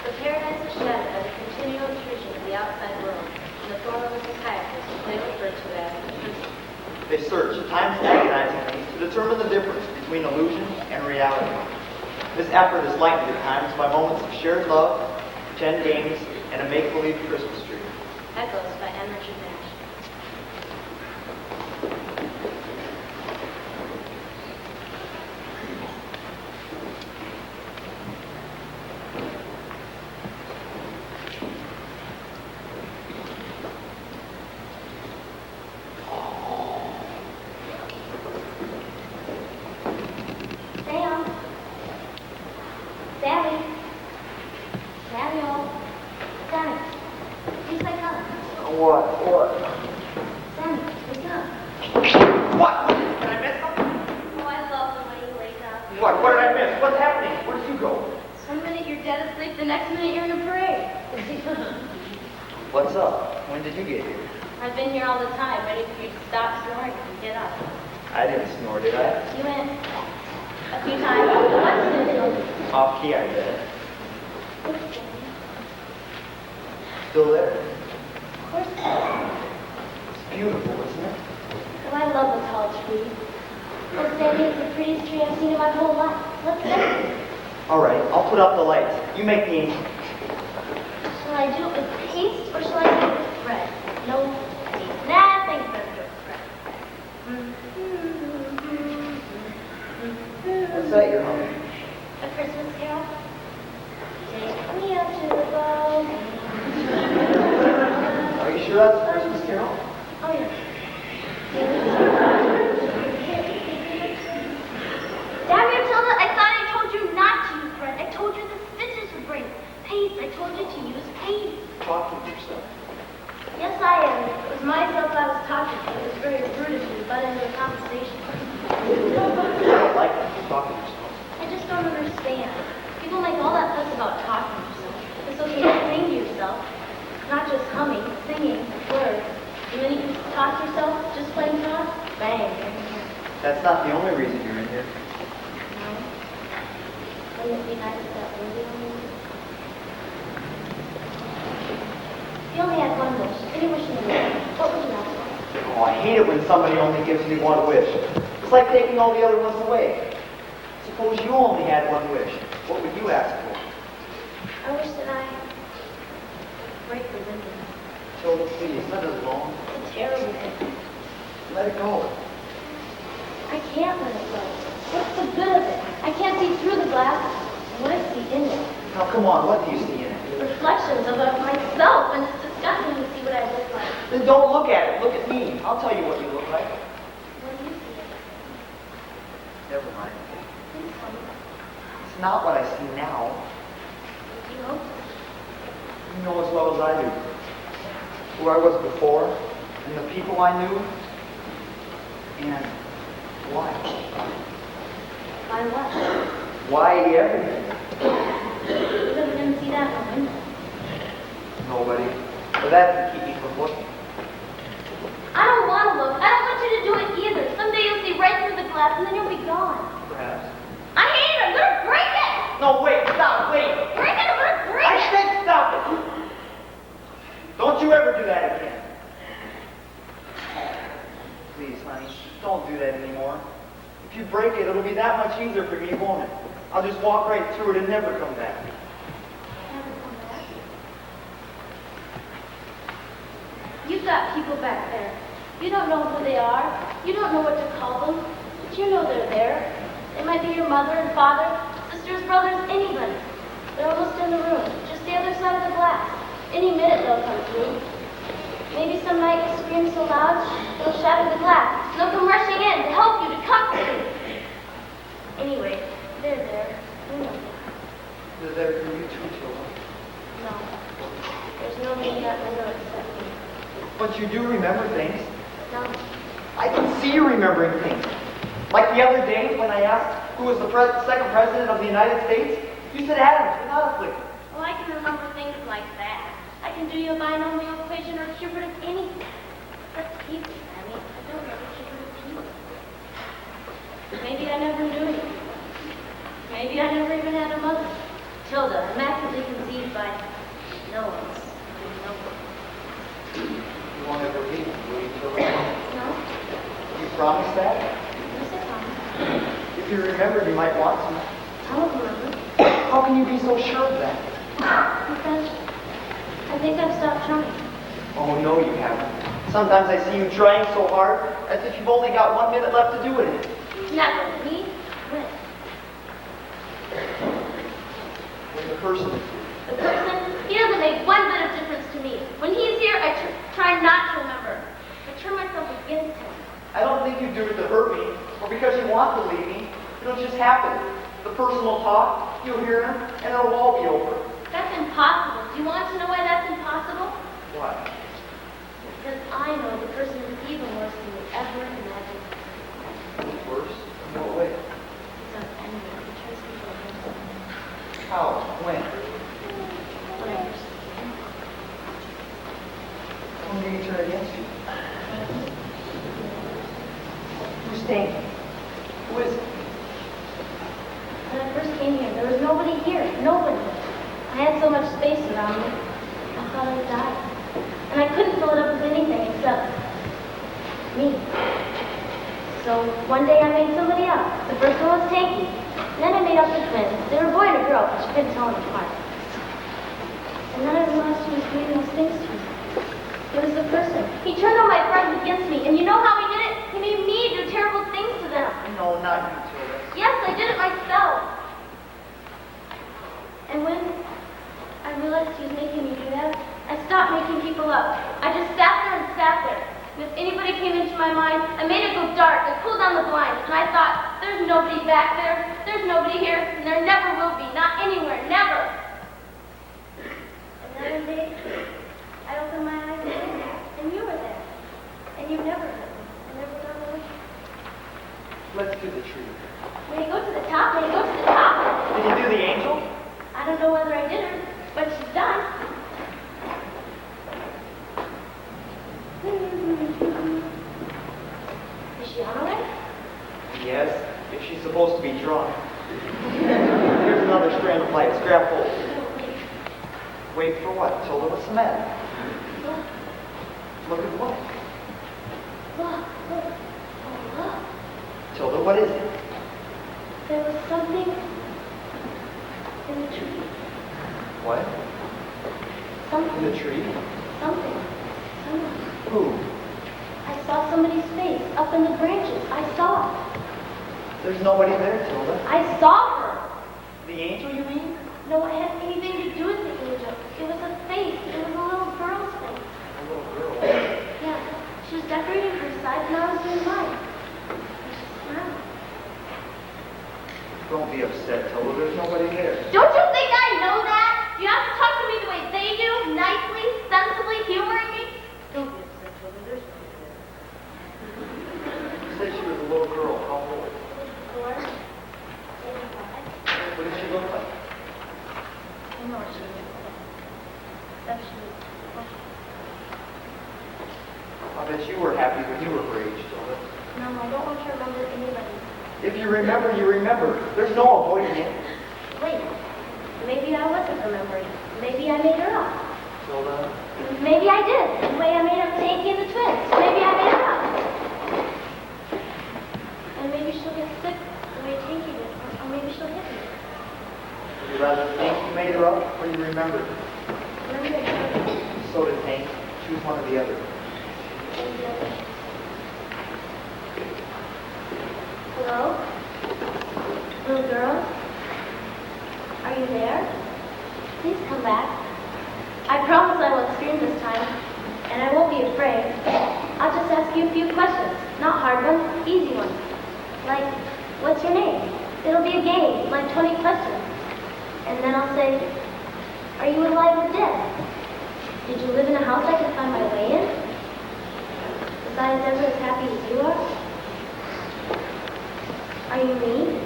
The paradise is shattered by the continual intrusion of the outside world in the form of a psychiatrist who they refer to as a person. They search, at times agonizingly, to determine the difference between illusion and reality. This effort is lightened at times by moments of shared love, pretend games, and a make-believe Christmas tree. Echoes by M. Richard Nash. Sam. Sammy. Samuel. Sammy. Please wake up. What? Sammy, wake up. What? Did I miss something? Oh, I love the way you wake up. What did I miss? What's happening? Where did you go? One minute you're dead asleep, the next minute you're in a parade. What's up? When did you get here? I've been here all the time, ready for you to stop snoring and get up. I didn't snore, did I? You went a few times. Once minute. Off key, I bet. Still there? Of course it is. It's beautiful, isn't it? Oh, I love the tall trees. Oh, Sammy, it's the prettiest tree I've seen in my whole life. Let's go. All right, I'll put up the lights. You make the angel. Shall I do it with paste or shall I do it with bread? No paste. Nah, thanks, better do it with bread. What's that you're humming? A Christmas carol? Take me up to the ball. Are you sure that's a Christmas carol? Oh, yeah. Damn you, Tilda, I thought I told you not to use bread. I told you the stitches would break. Paste, I told you to use paste. Talking to yourself. Yes, I am. It was myself I was talking to. It was very rude of you to butt into a conversation. I don't like that you're talking to yourself. I just don't understand. People make all that fuss about talking to yourself. It's okay to sing to yourself, not just humming, singing, words. The minute you talk to yourself, just plain talk, bang, you're in here. That's not the only reason you're in here. No? Wouldn't it be nice if that were the only reason? If you only had one wish, any wish in the world, what would you ask for? Oh, I hate it when somebody only gives me one wish. It's like taking all the other ones away. Suppose you only had one wish. What would you ask for? I wish that I break the window. Tilda, please, let us alone. It's a terrible thing. Let it go. I can't let it go. What's the good of it? I can't see through the glass. What I see in it? Now, come on, what do you see in it? Reflections of myself, and it's disgusting to see what I look like. Then don't look at it. Look at me. I'll tell you what you look like. What do you see? Never mind. Please tell me. It's not what I see now. You know? You know as well as I do. Who I was before, and the people I knew, and why. Why what? Why everything? You didn't see that in the window. Nobody. But that can keep me from looking. I don't want to look. I don't want you to do it either. Someday you'll see right through the glass, and then you'll be gone. Perhaps. I hate it. I'm going to break it. No, wait, stop, wait. Break it. I'm going to break I it. said stop it. Don't you ever do that again. Please, honey, don't do that anymore. If you break it, it'll be that much easier for me, won't it? I'll just walk right through it and never come back. Never come back. You've got people back there. You don't know who they are. You don't know what to call them. But you know they're there. They might be your mother and father, sisters, brothers, anybody. They're almost in the room, just the other side of the glass. Any minute they'll come through. Maybe some night you'll scream so loud, it'll shatter the glass. And they'll come rushing in to help you, to comfort you. Anyway, they're there. You know they are. They're there for you too, children. No. There's no me in that window except me. But you do remember things. No. I can see you remembering things. Like the other day when I asked who was the second president of the United States, you said Adams without a flicker. Well, I can remember things like that. I can do you a binomial equation or cube root of anything. That's people, Sammy. I don't know the cube root of people. Promise that? Yes, I promise. If you remember, you might want to. I don't remember. How can you be so sure of that? Because I think I've stopped trying. Oh, no, you haven't. Sometimes I see you trying so hard, as if you've only got 1 minute left to do it in. Never. Me? When? When the person The person, he doesn't make one bit of difference to me. When he's here, I try not to remember. I turn myself against him. I don't think you do it to hurt me, or because you want to leave me. It'll just happen. The person will talk, you'll hear him, and it'll all be over. That's impossible. Do you want to know why that's impossible? Why? Because I know the person is even worse than you ever imagined. Worse? In what way? He's our enemy. He turns people against us. How? When? When I first see him. When did he turn against you? Who's taking? Who is it? When I first came here, there was nobody here. Nobody. I had so much space around me. I thought I'd die. And I couldn't fill it up with anything except me. So one day I made somebody up. The first one was Tanky. And then I made up the twins. They were a boy and a girl, but you couldn't tell them apart. And then I realized he was doing those things to me. It was the person. He turned all my friends against me, and you know how he did it? He made me do terrible things to them. No, not you, Tilda. Yes, I did it myself. And when I realized he was making me do that, I stopped making people up. I just sat there and sat there. And if anybody came into my mind, I made it go dark. I pulled down the blinds, and I thought, there's nobody back there. There's nobody here, and there never will be. Not anywhere. Never. And then one day, I opened my eyes again, and you were there. And you never hurt me. I never got away. Let's do the tree. May I go to the top? May I go to the top? Did you do the angel? I don't know whether I did or, but she's done. Is she on her way? Yes, if she's supposed to be drunk. Here's another strand of lights. Grab hold. Wait for what? Tilda, what's the matter? Look, Look at what? look, look. Oh, look. Tilda, what is it? There was something in the tree. What? In Something. the tree? Something. Someone. Who? I saw somebody's face up in the branches. I saw it. There's nobody there, Tilda. I saw her. The angel, you mean? No, it had anything to do with the angel. It was a face. It was a little girl's face. A little girl. Yeah, she was decorating her side and I was doing mine. And she smiled. Don't be upset, Tilda. There's nobody there. Don't you think I know that? You have to talk to me the way they do, nicely, sensibly, humoring me. Don't be upset, Tilda. There's nobody there. You said she was a little girl. How old? 4, maybe 5. What did she look like? I know what she did. Except she was... I bet you were happy when you were her age, Tilda. No, I don't want to remember anybody. If you remember, you remember. There's no avoiding it. Wait, maybe I wasn't remembering. Maybe I made her up. Tilda. Maybe I did. The way I made up Tanky and the twins. Maybe I made her up. And maybe she'll get sick the way Tanky did. Or maybe she'll hit me. Would you rather think you made her up or you remembered? Remember her. So did Hank. Choose one or the other. Hello? Little girl? Are you there? Please come back. I promise I won't scream this time, and I won't be afraid. I'll just ask you a few questions. Not hard ones, easy ones. Like, what's your name? It'll be a game, like 20 questions. And then I'll say, are you alive or dead? Did you live in a house I could find my way in? Was I ever as happy as you are? Are you me?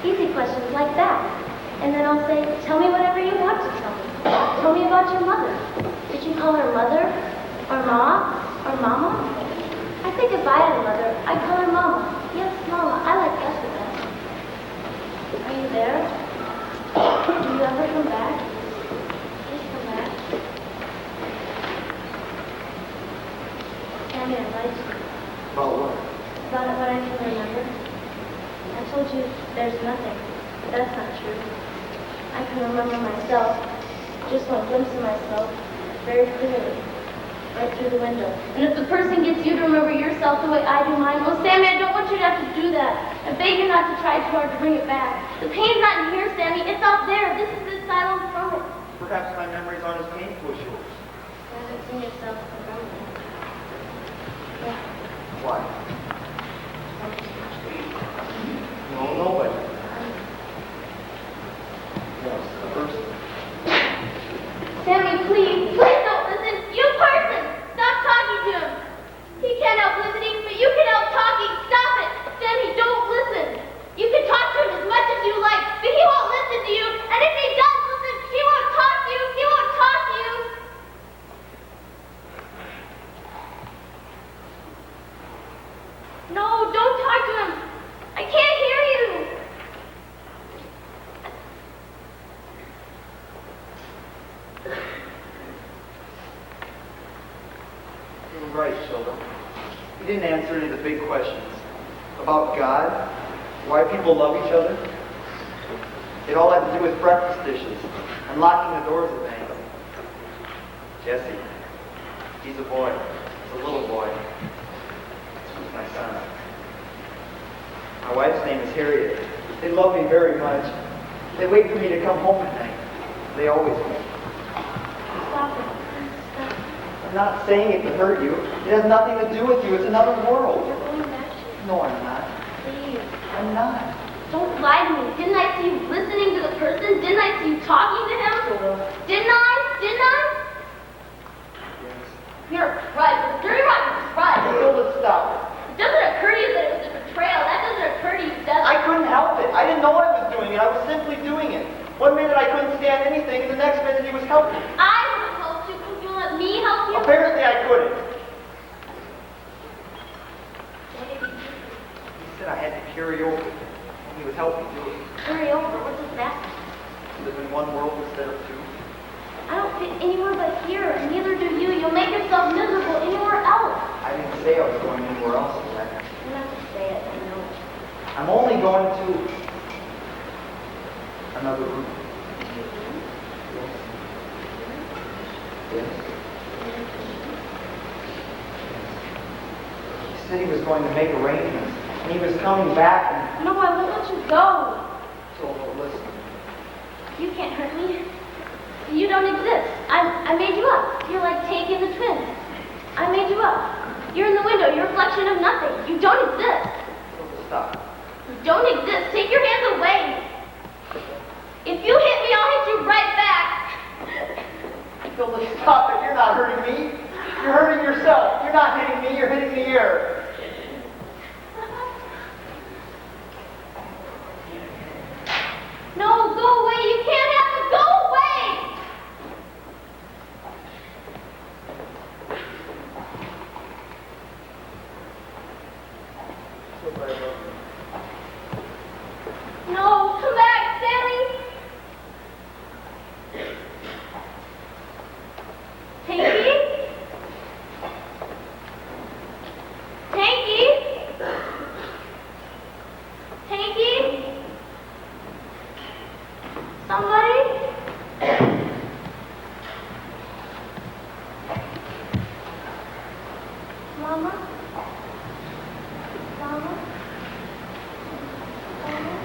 Easy questions like that. And then I'll say, tell me whatever you want to tell me. Tell me about your mother. Did you call her mother? Or ma? Or mama? I think if I had a mother, I'd call her mama. Yes, mama. I like that the best. Are you there? Do you ever come back? Please come back. Tammy, I like you. About what? remember myself, just one glimpse of myself, very clearly, right through the window. And if the person gets you to remember yourself the way I do mine, well, Sammy, I don't want you to have to do that. I beg you not to try too hard to bring it back. The pain's not in here, Sammy. It's out there. This is the asylum from it. Perhaps my memories aren't as painful as yours. You haven't seen yourself in front of me. Yeah. Why? No, nobody. Yes, the person. Sammy, please don't listen. You person, stop talking to him. He can't help listening, but you can help talking. Stop it. Sammy, don't listen. You can talk to him as much as you like, but he won't listen to you. And if he does listen, he won't talk to you. He won't talk to you. No, don't talk to him. I can't hear you. You're right, Sheldon. You didn't answer any of the big questions. About God, why people love each other. It all had to do with breakfast dishes and locking the doors at night. Jesse, he's a boy. He's a little boy. He's my son. My wife's name is Harriet. They love me very much. They wait for me to come home at night. They always will. Stop it. Stop. I'm not saying it to hurt you. It has nothing to do with you. It's another world. You're going back. No, I'm not. Please. I'm not. Don't lie to me. Didn't I see you listening to the person? Didn't I see you talking to him? Didn't I? Didn't I? Yes. You're right. You're right. You're right. Hilda, stop it. It doesn't occur to you that it was a betrayal. That doesn't occur to you, does it? I couldn't help it. I didn't know I was doing it. I was simply doing it. One minute I couldn't stand anything, and the next minute he was helping. I would have helped you. Couldn't you let me help you? Apparently I couldn't. Maybe. He said I had to carry over. And he would help me do it. Hurry over. What's his that? Live in one world instead of two. I don't fit anywhere but here, and neither do you. You'll make yourself miserable anywhere else. I didn't say I was going anywhere else, Rebecca. You don't have to say it. I know. I'm only going to another room. Yes. He said he was going to make arrangements, and he was coming back, and No, I won't let you go. so listen. You can't hurt me. You don't exist. I made you up. You're like taking the twins. I made you up. You're in the window. You're a reflection of nothing. You don't exist. Stop. You don't exist. Take your hands away. If you hit me, I'll hit you right back. Hilda, stop it. You're not hurting me. You're hurting yourself. You're not hitting me. You're hitting the air. No, go away. You can't have it. Go away. No, come back, Sammy. Tanky? Tanky? Tanky? Somebody? Mama? Mama? Mama?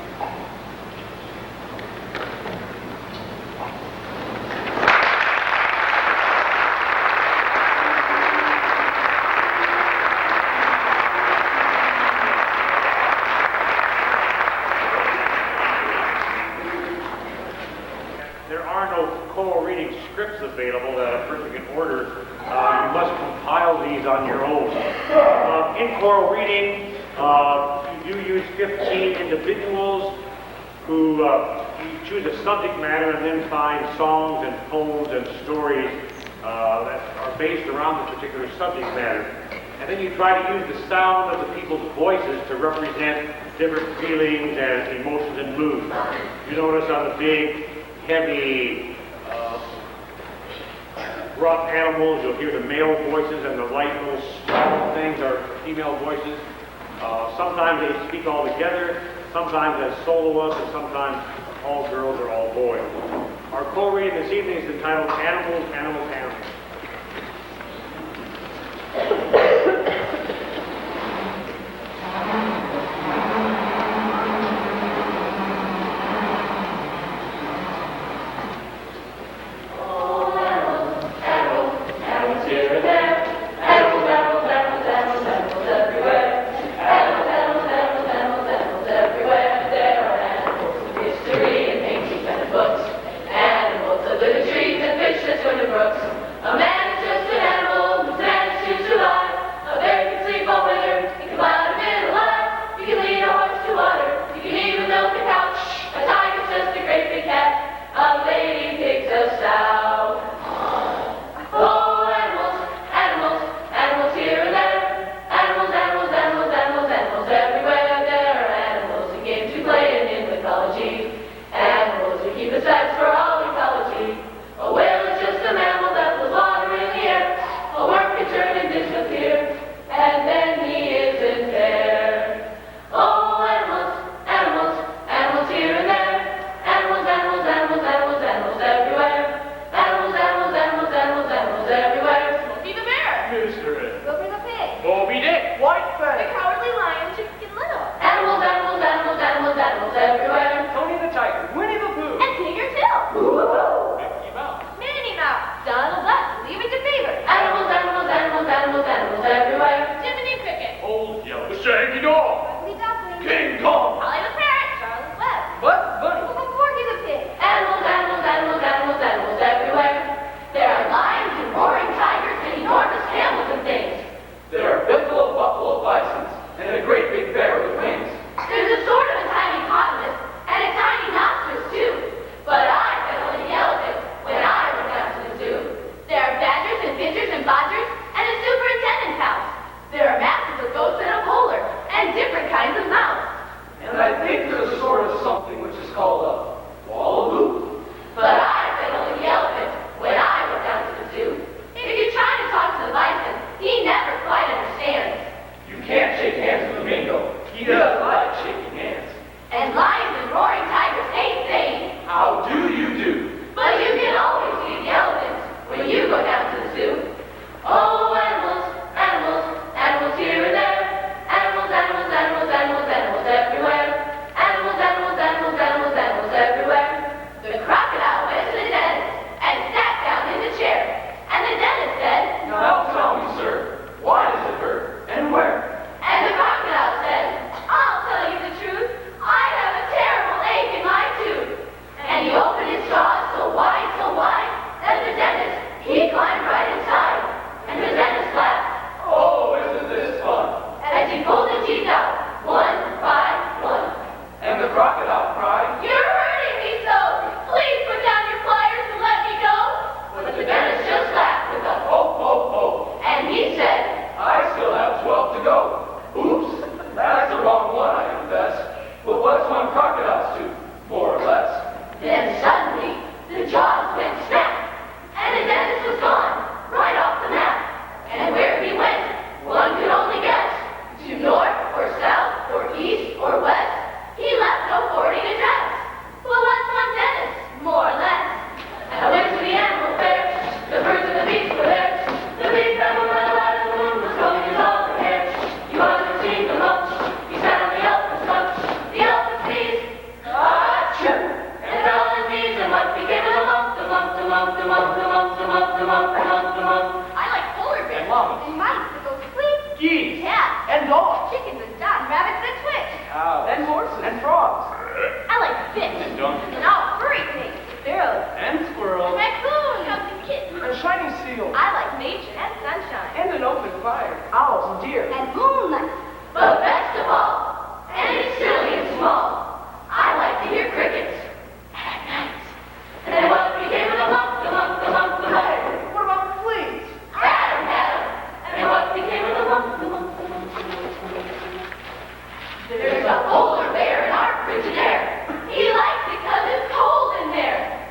There are no co-reading scripts available that a person can order. You must compile these on your own. In choral reading, you do use 15 individuals who you choose a subject matter and then find songs and poems and stories that are based around the particular subject matter. And then you try to use the sound of the people's voices to represent different feelings and emotions and moods. You notice on the big, heavy, rough animals, you'll hear the male voices, and the light little small things are female voices. Sometimes they speak all together, sometimes as soloists, and sometimes all girls or all boys. co-reading this evening is entitled Animals, Animals, Animals.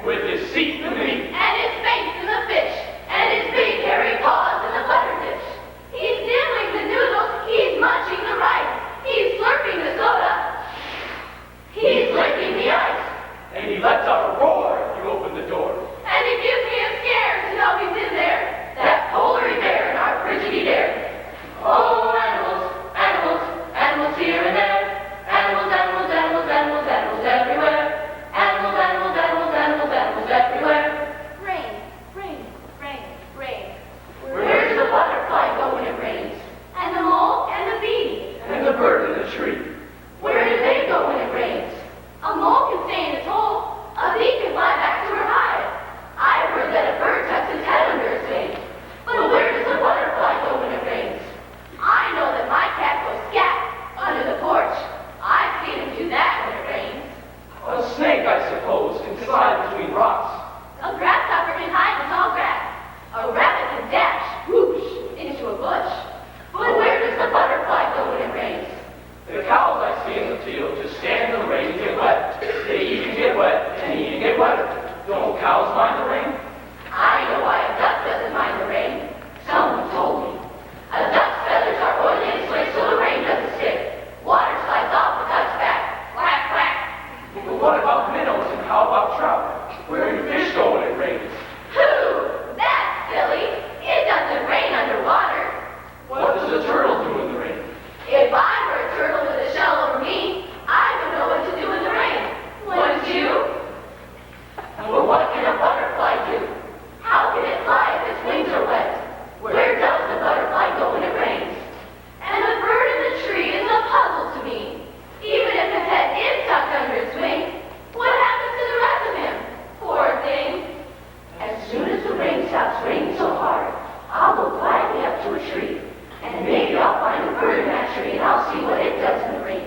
With his seat in the meat. And his face in the fish. And his beak cows mind the rain? I know why a duck doesn't mind the rain. Someone told me. A duck's feathers are oily and slick so the rain doesn't stick. Water slides off the duck's back. Quack, quack. But what about minnows and how about trout? Where do fish go when it rains? Pooh! That's silly. It doesn't rain underwater. What does a turtle do in the rain? If I were a turtle with a shell over me, I would know what to do in the rain. Wouldn't you? Well, what can a butterfly do? How can it fly if its wings are wet? Where does the butterfly go when it rains? And the bird in the tree is a puzzle to me. Even if his head is tucked under its wing, what happens to the rest of him? Poor thing. As soon as the rain stops raining so hard, I'll go quietly up to a tree. And maybe I'll find a bird in that tree and I'll see what it does in the rain.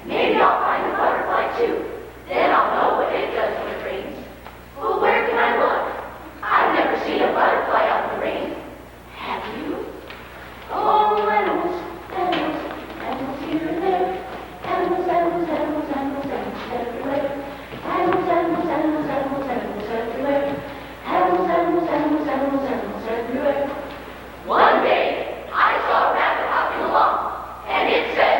Maybe I'll find a butterfly too. Then I'll know what it does when it rains. Well, where can I look? I've never seen a butterfly out in the rain. Have you? Oh, animals, animals, animals here and there. Animals, animals, animals, animals, animals everywhere. Animals, animals, animals, animals, animals everywhere. Animals, animals, animals, animals, animals everywhere. One day, I saw a rabbit hopping along, and it said,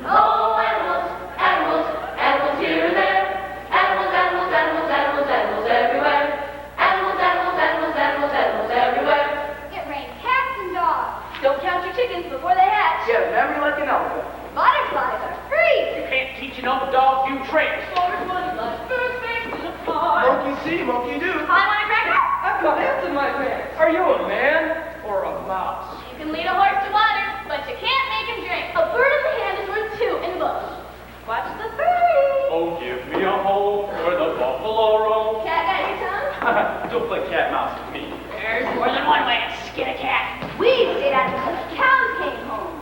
oh, animals, animals, animals here and there. Animals, animals, animals, animals, animals everywhere. Animals, animals, animals, animals, animals everywhere. It rains cats and dogs. Don't count your chickens before they hatch. You have memory like an elephant. Butterflies are free. You can't teach an old dog few tricks. Monkey see, monkey do. I want a cracker. I've got ants in my pants. Are you a man or a mouse? You can lead a horse to water, but you can't make him drink. A bird in the hand is worth two in the bush. Watch the birdie. Oh, give me a hole where the buffalo roam. Cat got your tongue? Don't play cat mouse with me. There's more than one way to skin a cat. We stayed out until the cows came home.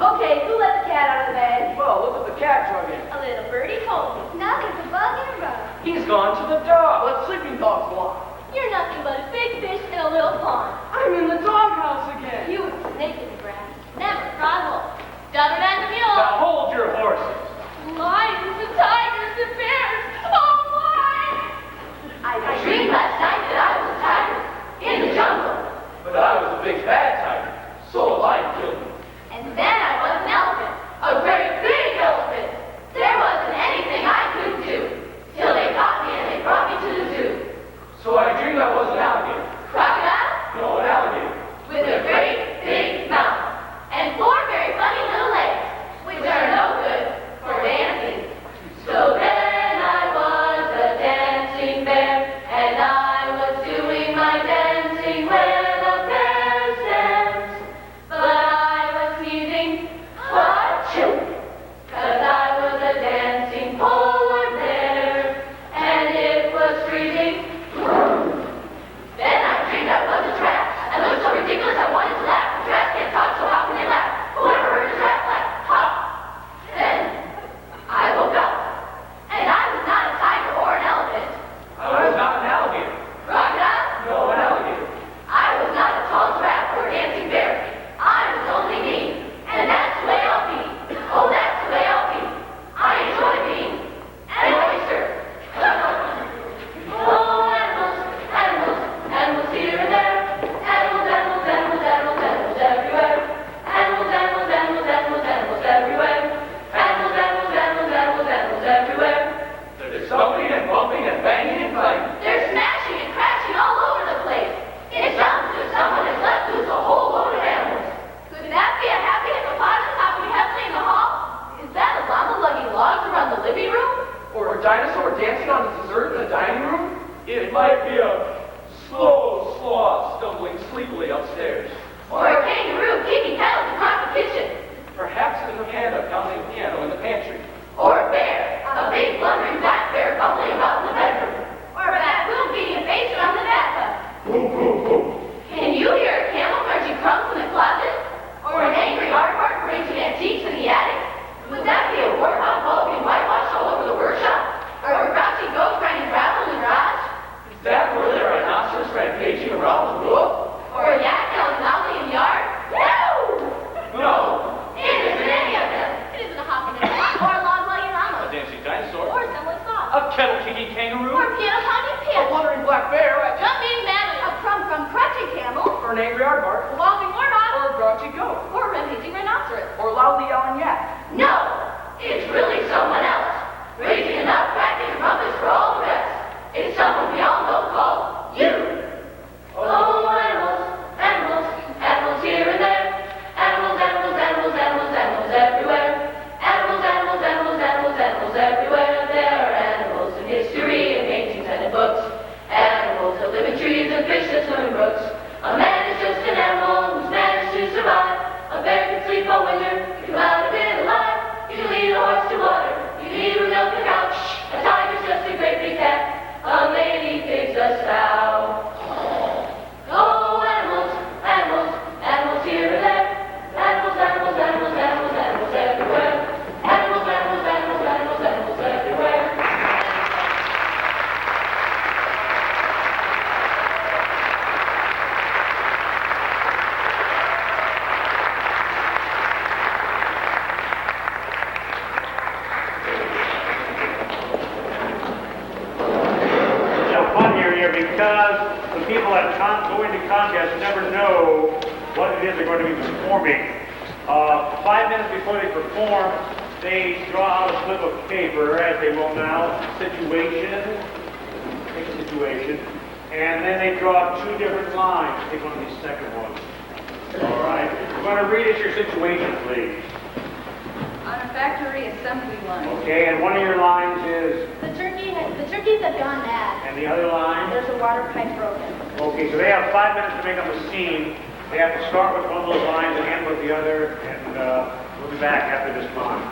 Okay, who let the cat out of the bed? Well, look what the cat drug in. A little birdie told me. Now there's a bug in a rug. He's gone to the dog. Let sleeping dogs lie. You're nothing but a big fish in a little pond. I'm in the doghouse again. You were a snake in the grass. Never trod hole. Stubborn as a mule. Now hold your horses. Lions and tigers and bears. Oh my! I dreamed last night that I was a tiger in the jungle. But I was a big bad tiger, so a lion killed me. And then I was an elephant. A great big elephant. There wasn't anything I couldn't do. Till they caught me and they brought me to the zoo. So I dreamed I was an alligator. Crocodile No, an alligator. with a great big mouth. And four very funny little legs, which are no good for dancing. So then I was a dancing bear, and I was doing my dancing where the bears dance. But I was sneezing, achoo, 'cause I was a dancing polar bear, and it was freezing. Then I dreamed I was a giraffe. I looked so ridiculous I wanted to laugh. Giraffes can't talk, so how can they laugh? Whoever heard a giraffe laugh? Ha! Then I woke up, and I was not a tiger or an elephant. I was not an alligator. Crocodile? No, an alligator. I was not a tall giraffe or a dancing bear. I was only me, and that's the way I'll be. Oh, that's the way I'll be. I enjoy being an oyster. Oh, animals, animals, animals here and there. Animals, animals, animals, animals, animals everywhere. Animals, animals, animals, animals, animals everywhere. Animals, animals, animals, animals, animals everywhere. There's stomping and bumping and banging and fighting. They're smashing and crashing all over the place. It sounds as if someone has let loose a whole load of animals. Could that be a happy hippopotamus hopping heavily in the hall? Is that a llama lugging logs around the living room? Or a dinosaur dancing on the dessert in the dining room? It might be a slow sloth stumbling sleepily upstairs. Or a kangaroo kicking kettles across the kitchen? Perhaps it's a panda pounding the piano in the pantry. Or a bear, a big blundering black bear bumbling about in the bedroom? Or a baboon beating a face around the bathtub? Can you hear a camel crunching crumbs in the closet? Or an angry aardvark arranging antiques in the attic? Would that be a warthog ball being whitewashed all over the workshop? Or a grouchy ghost grinding gravel in the garage? Is that where the rhinoceros rampaging around the roof? Or a yak yelling loudly in the yard? No! No. It isn't any of them. It isn't a hopping in a or a log lugging llama. A dancing dinosaur. Or someone's thought. A kettle king singing kangaroo, Or piano pounding A pig. wandering black bear, Jumping mammoth. A crumb crunching camel. or an angry aardvark, A walking warthog. or a grouchy goat, Or a rampaging rhinoceros. or a loudly yelling yak. No, it's really someone else. Raising a nut-cracking rumpus for all the rest. It's someone we all know called you. Oh, animals, animals, animals here and there. Animals, animals, animals, animals, animals everywhere. Animals, animals, animals, animals, animals everywhere. There are animals in history and paintings and in books. Animals that live in trees and fish that swim in brooks. A man is just an animal who's managed to survive. A bear can sleep all winter, he come out of it alive. You can lead a horse to water, you can eat a milk and couch. A tiger's just a great big cat, a lady pig's a sow. Oh, animals, animals, animals here and there. Animals, animals, animals, animals, animals everywhere. Animals, animals, animals, animals, animals everywhere. It's fun here because the people that go into contests never know what it is they're going to be performing. 5 minutes before they perform, they draw out a slip of paper, as they will now, situation, and then they draw 2 different lines. Take one of these second ones. All right. We're going to read us your situation, please. On a factory assembly line. Okay, and one of your lines is, The turkeys have gone mad. and the other line? There's a water pipe broken. Okay, so they have 5 minutes to make up a scene. They have to start with one of those lines and end with the other, and we'll be back after this time.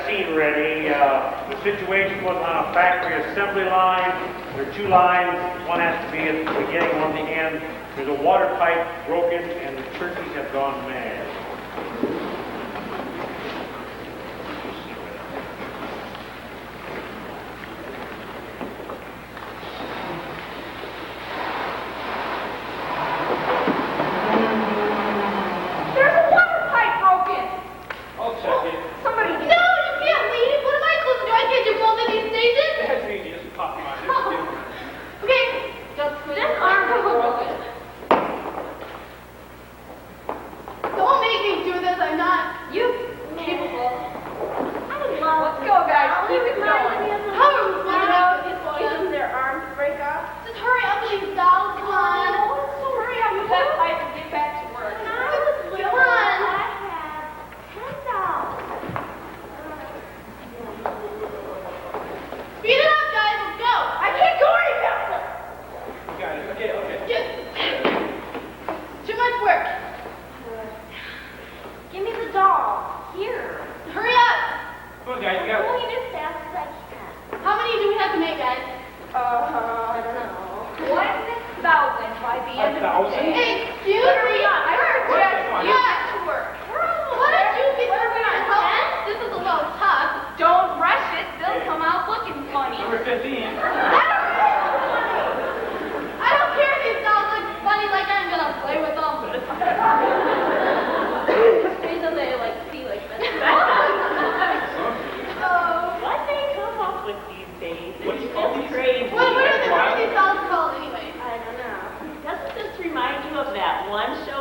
scene ready. The situation was on a factory assembly line. There are two lines. One has to be at the beginning, one at the end. There's a water pipe broken, and the turkeys have gone mad. There's a water pipe broken. I'll check it. Somebody No, you can't leave. What am I supposed to do? I can't do both of these stations. That's easy. Just pop them on. Okay, this arm is broken. Don't make me do this. I'm not capable. Let's go, guys. Keep it going. How are we supposed to make this Isn't their arms break off? Just hurry up with these dolls. Come on. So hurry up with that pipe and get back to work. Come on. I have $10. Speed it up, guys. Let's go. I can't go right now. Got it. Okay. Just too much work. Give me the doll. Here. Hurry up. Come on, guys. You got it. Going as fast as I can. How many do we have to make, guys? I don't know. 1,000 by the end of the 1,000? day. Excuse me. I heard you Come on. back to work. Why don't you get your help? This is a little tough. Don't rush it. They'll come out looking funny. Number 15. I don't care if these dolls look funny, like I'm gonna play with them. Reason they like see like this. What they come up with these days What do is you call just these? crazy. What are these dolls called anyway? I don't know. Doesn't this remind you of that one show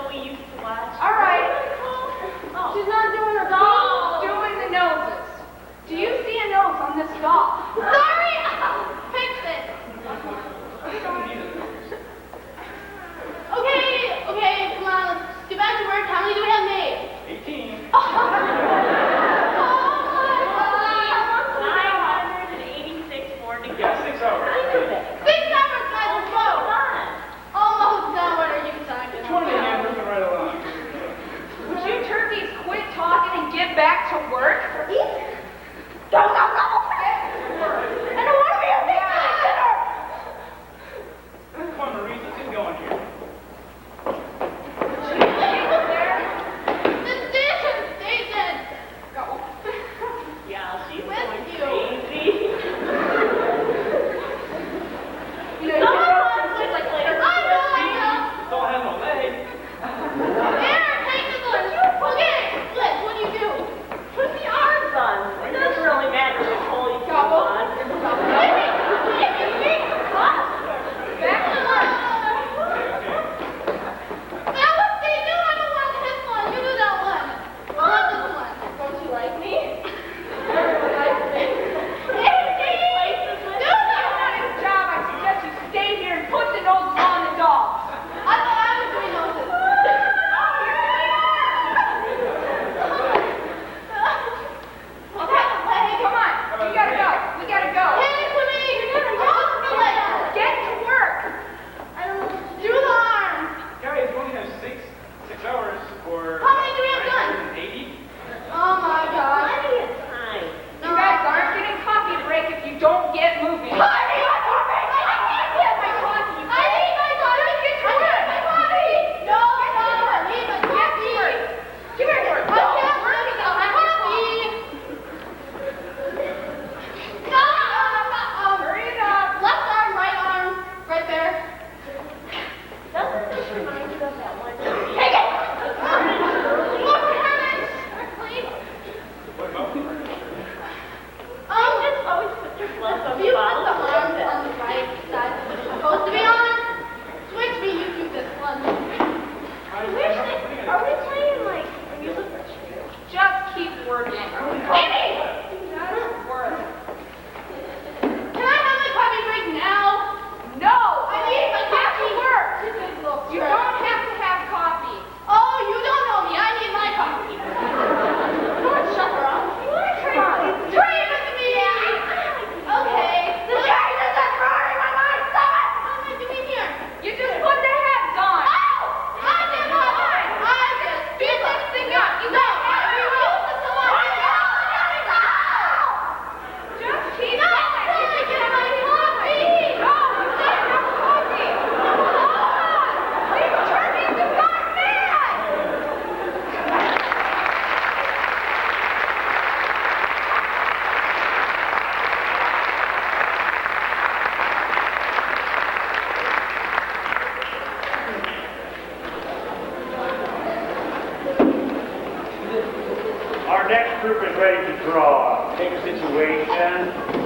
ready to draw, take a situation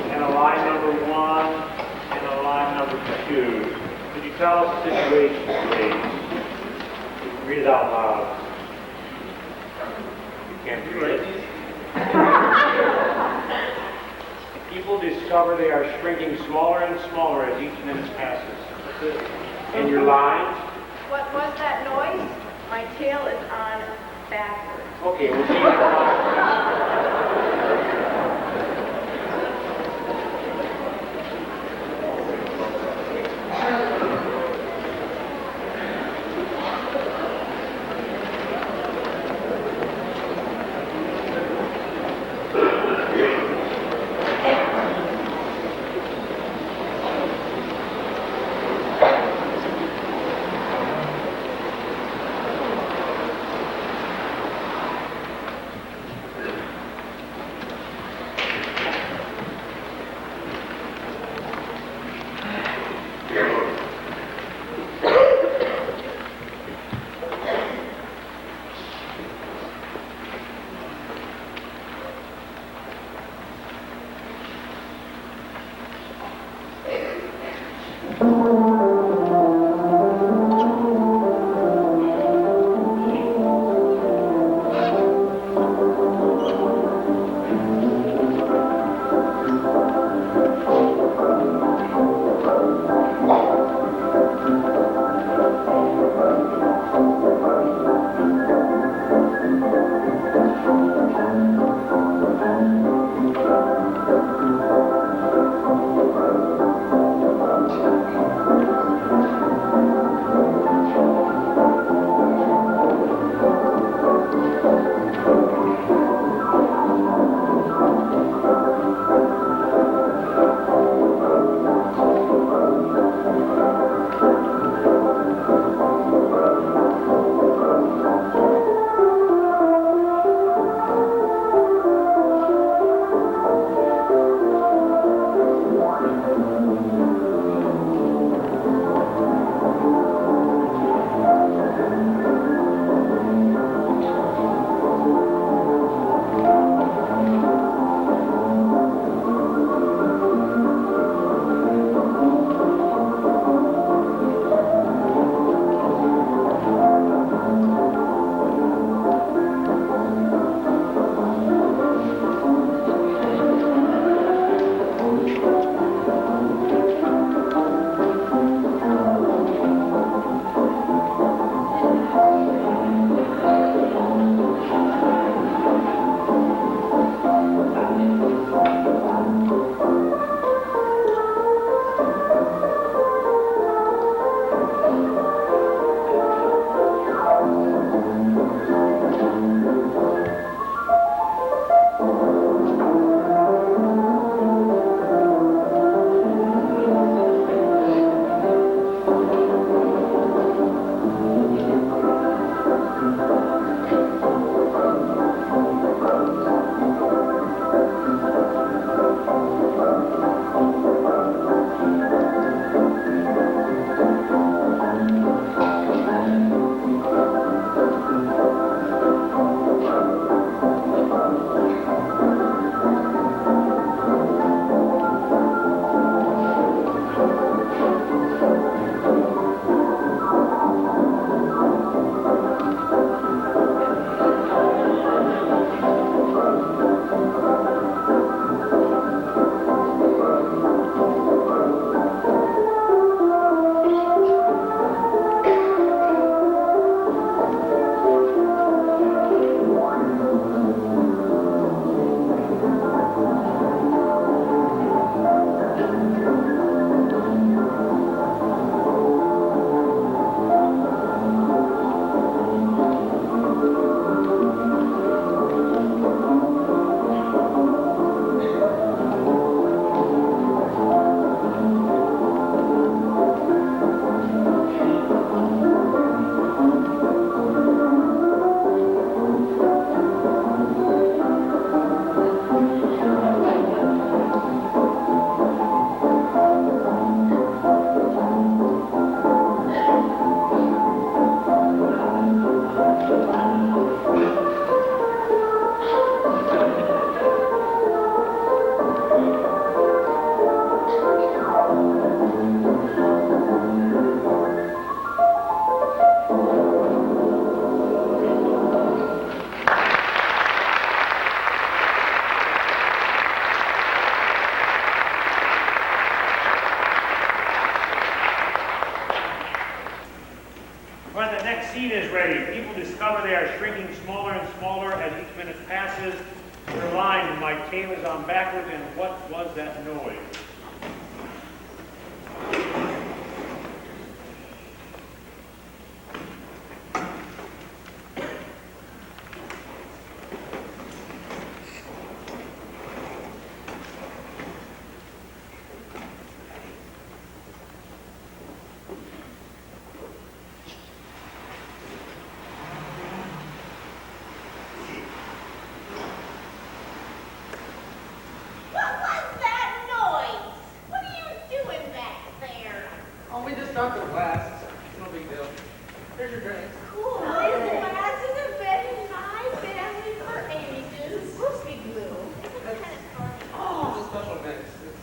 and a line number 1 and a line number 2. Could you tell us the situation, please? Read it out loud. You can't read it. People discover they are shrinking smaller and smaller as each minute passes. And your line? What was that noise? My tail is on backwards. Okay, we'll see you tomorrow. vaccine is ready. People discover they are shrinking smaller and smaller as each minute passes. They're lying. My tail is on backwards, and what was that noise? What was that noise? What are you doing back there? Oh, we just stopped at West. No big deal. Here's your drink. Cool. Glass hasn't been in my family for ages. It's supposed to be blue. Oh, it's a special mix. It's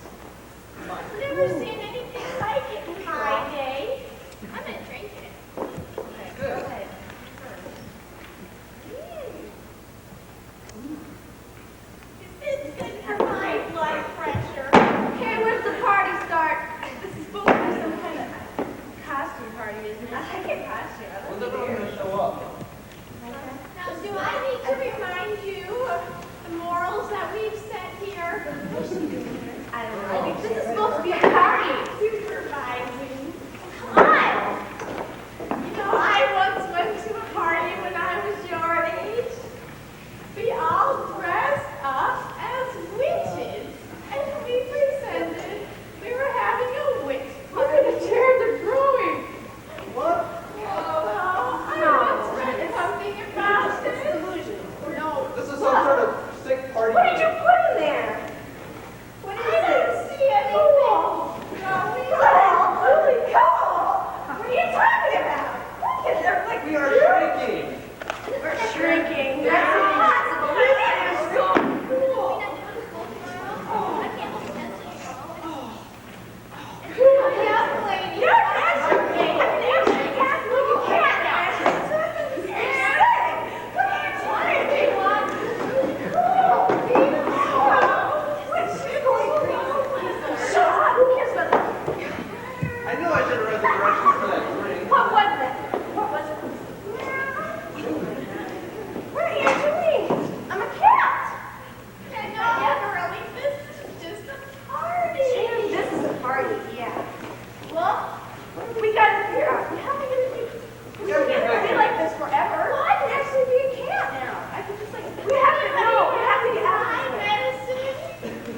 fine. I've never seen anything like it in my day. I'm gonna drink it. Okay, Good. go ahead. This is good for my blood pressure. Okay, where's the party start? This is supposed to be some kind of costume party, isn't it? I like a costume. I When's like everyone it. going to show up? Now, do I need to remind you of the morals that we've set here? I don't know. I think this is supposed to be a party. Supervising. Come on! You know, I once went to a party when I was your age. We all dressed up as witches, and we pretended we were having a witch party. The chairs are growing. What? Oh, I once read something about this. No. This is some sort of sick party. What did you put in there? I didn't see anything. Holy cow! What are you talking about? Look at them like We are shrinking. we're shrinking. That's That's impossible. impossible. That is so cool. Yes, lady. You're masturbating. You can't look at that. You're sick. What are you talking about? What's going on? Shut up. Who cares about that? I knew I should have read the directions for that drink. What was that? What was it? What are you doing? I'm a cat. No, really, this is just a party. This is a party, yeah. Well, we gotta figure out how am I gonna do. We can't be like this forever. Well, I can actually be a cat now. I can just like. We have to know. We have to get out of My here. medicine.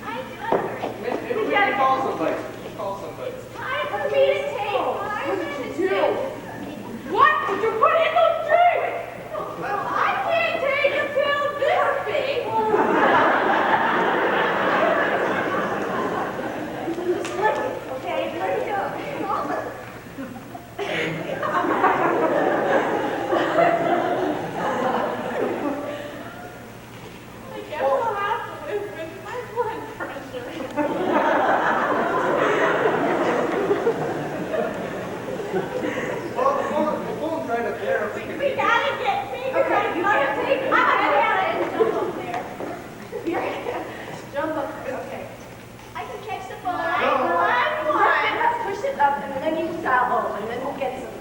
I do understand. Maybe we can call somebody. Call somebody. Time for me to take my medicine. What did you put in those drinks? Well, I can't take a pill this big. Just lick it, okay? Let it go. I guess I'll have to live with my blood pressure. Well, we'll try to there. We gotta get bigger. Okay, you can't take it. I'm gonna get it. Jump up there. Jump up there, okay. I can catch the ball. Let's push it up, and then you can dial low, and then we'll get some.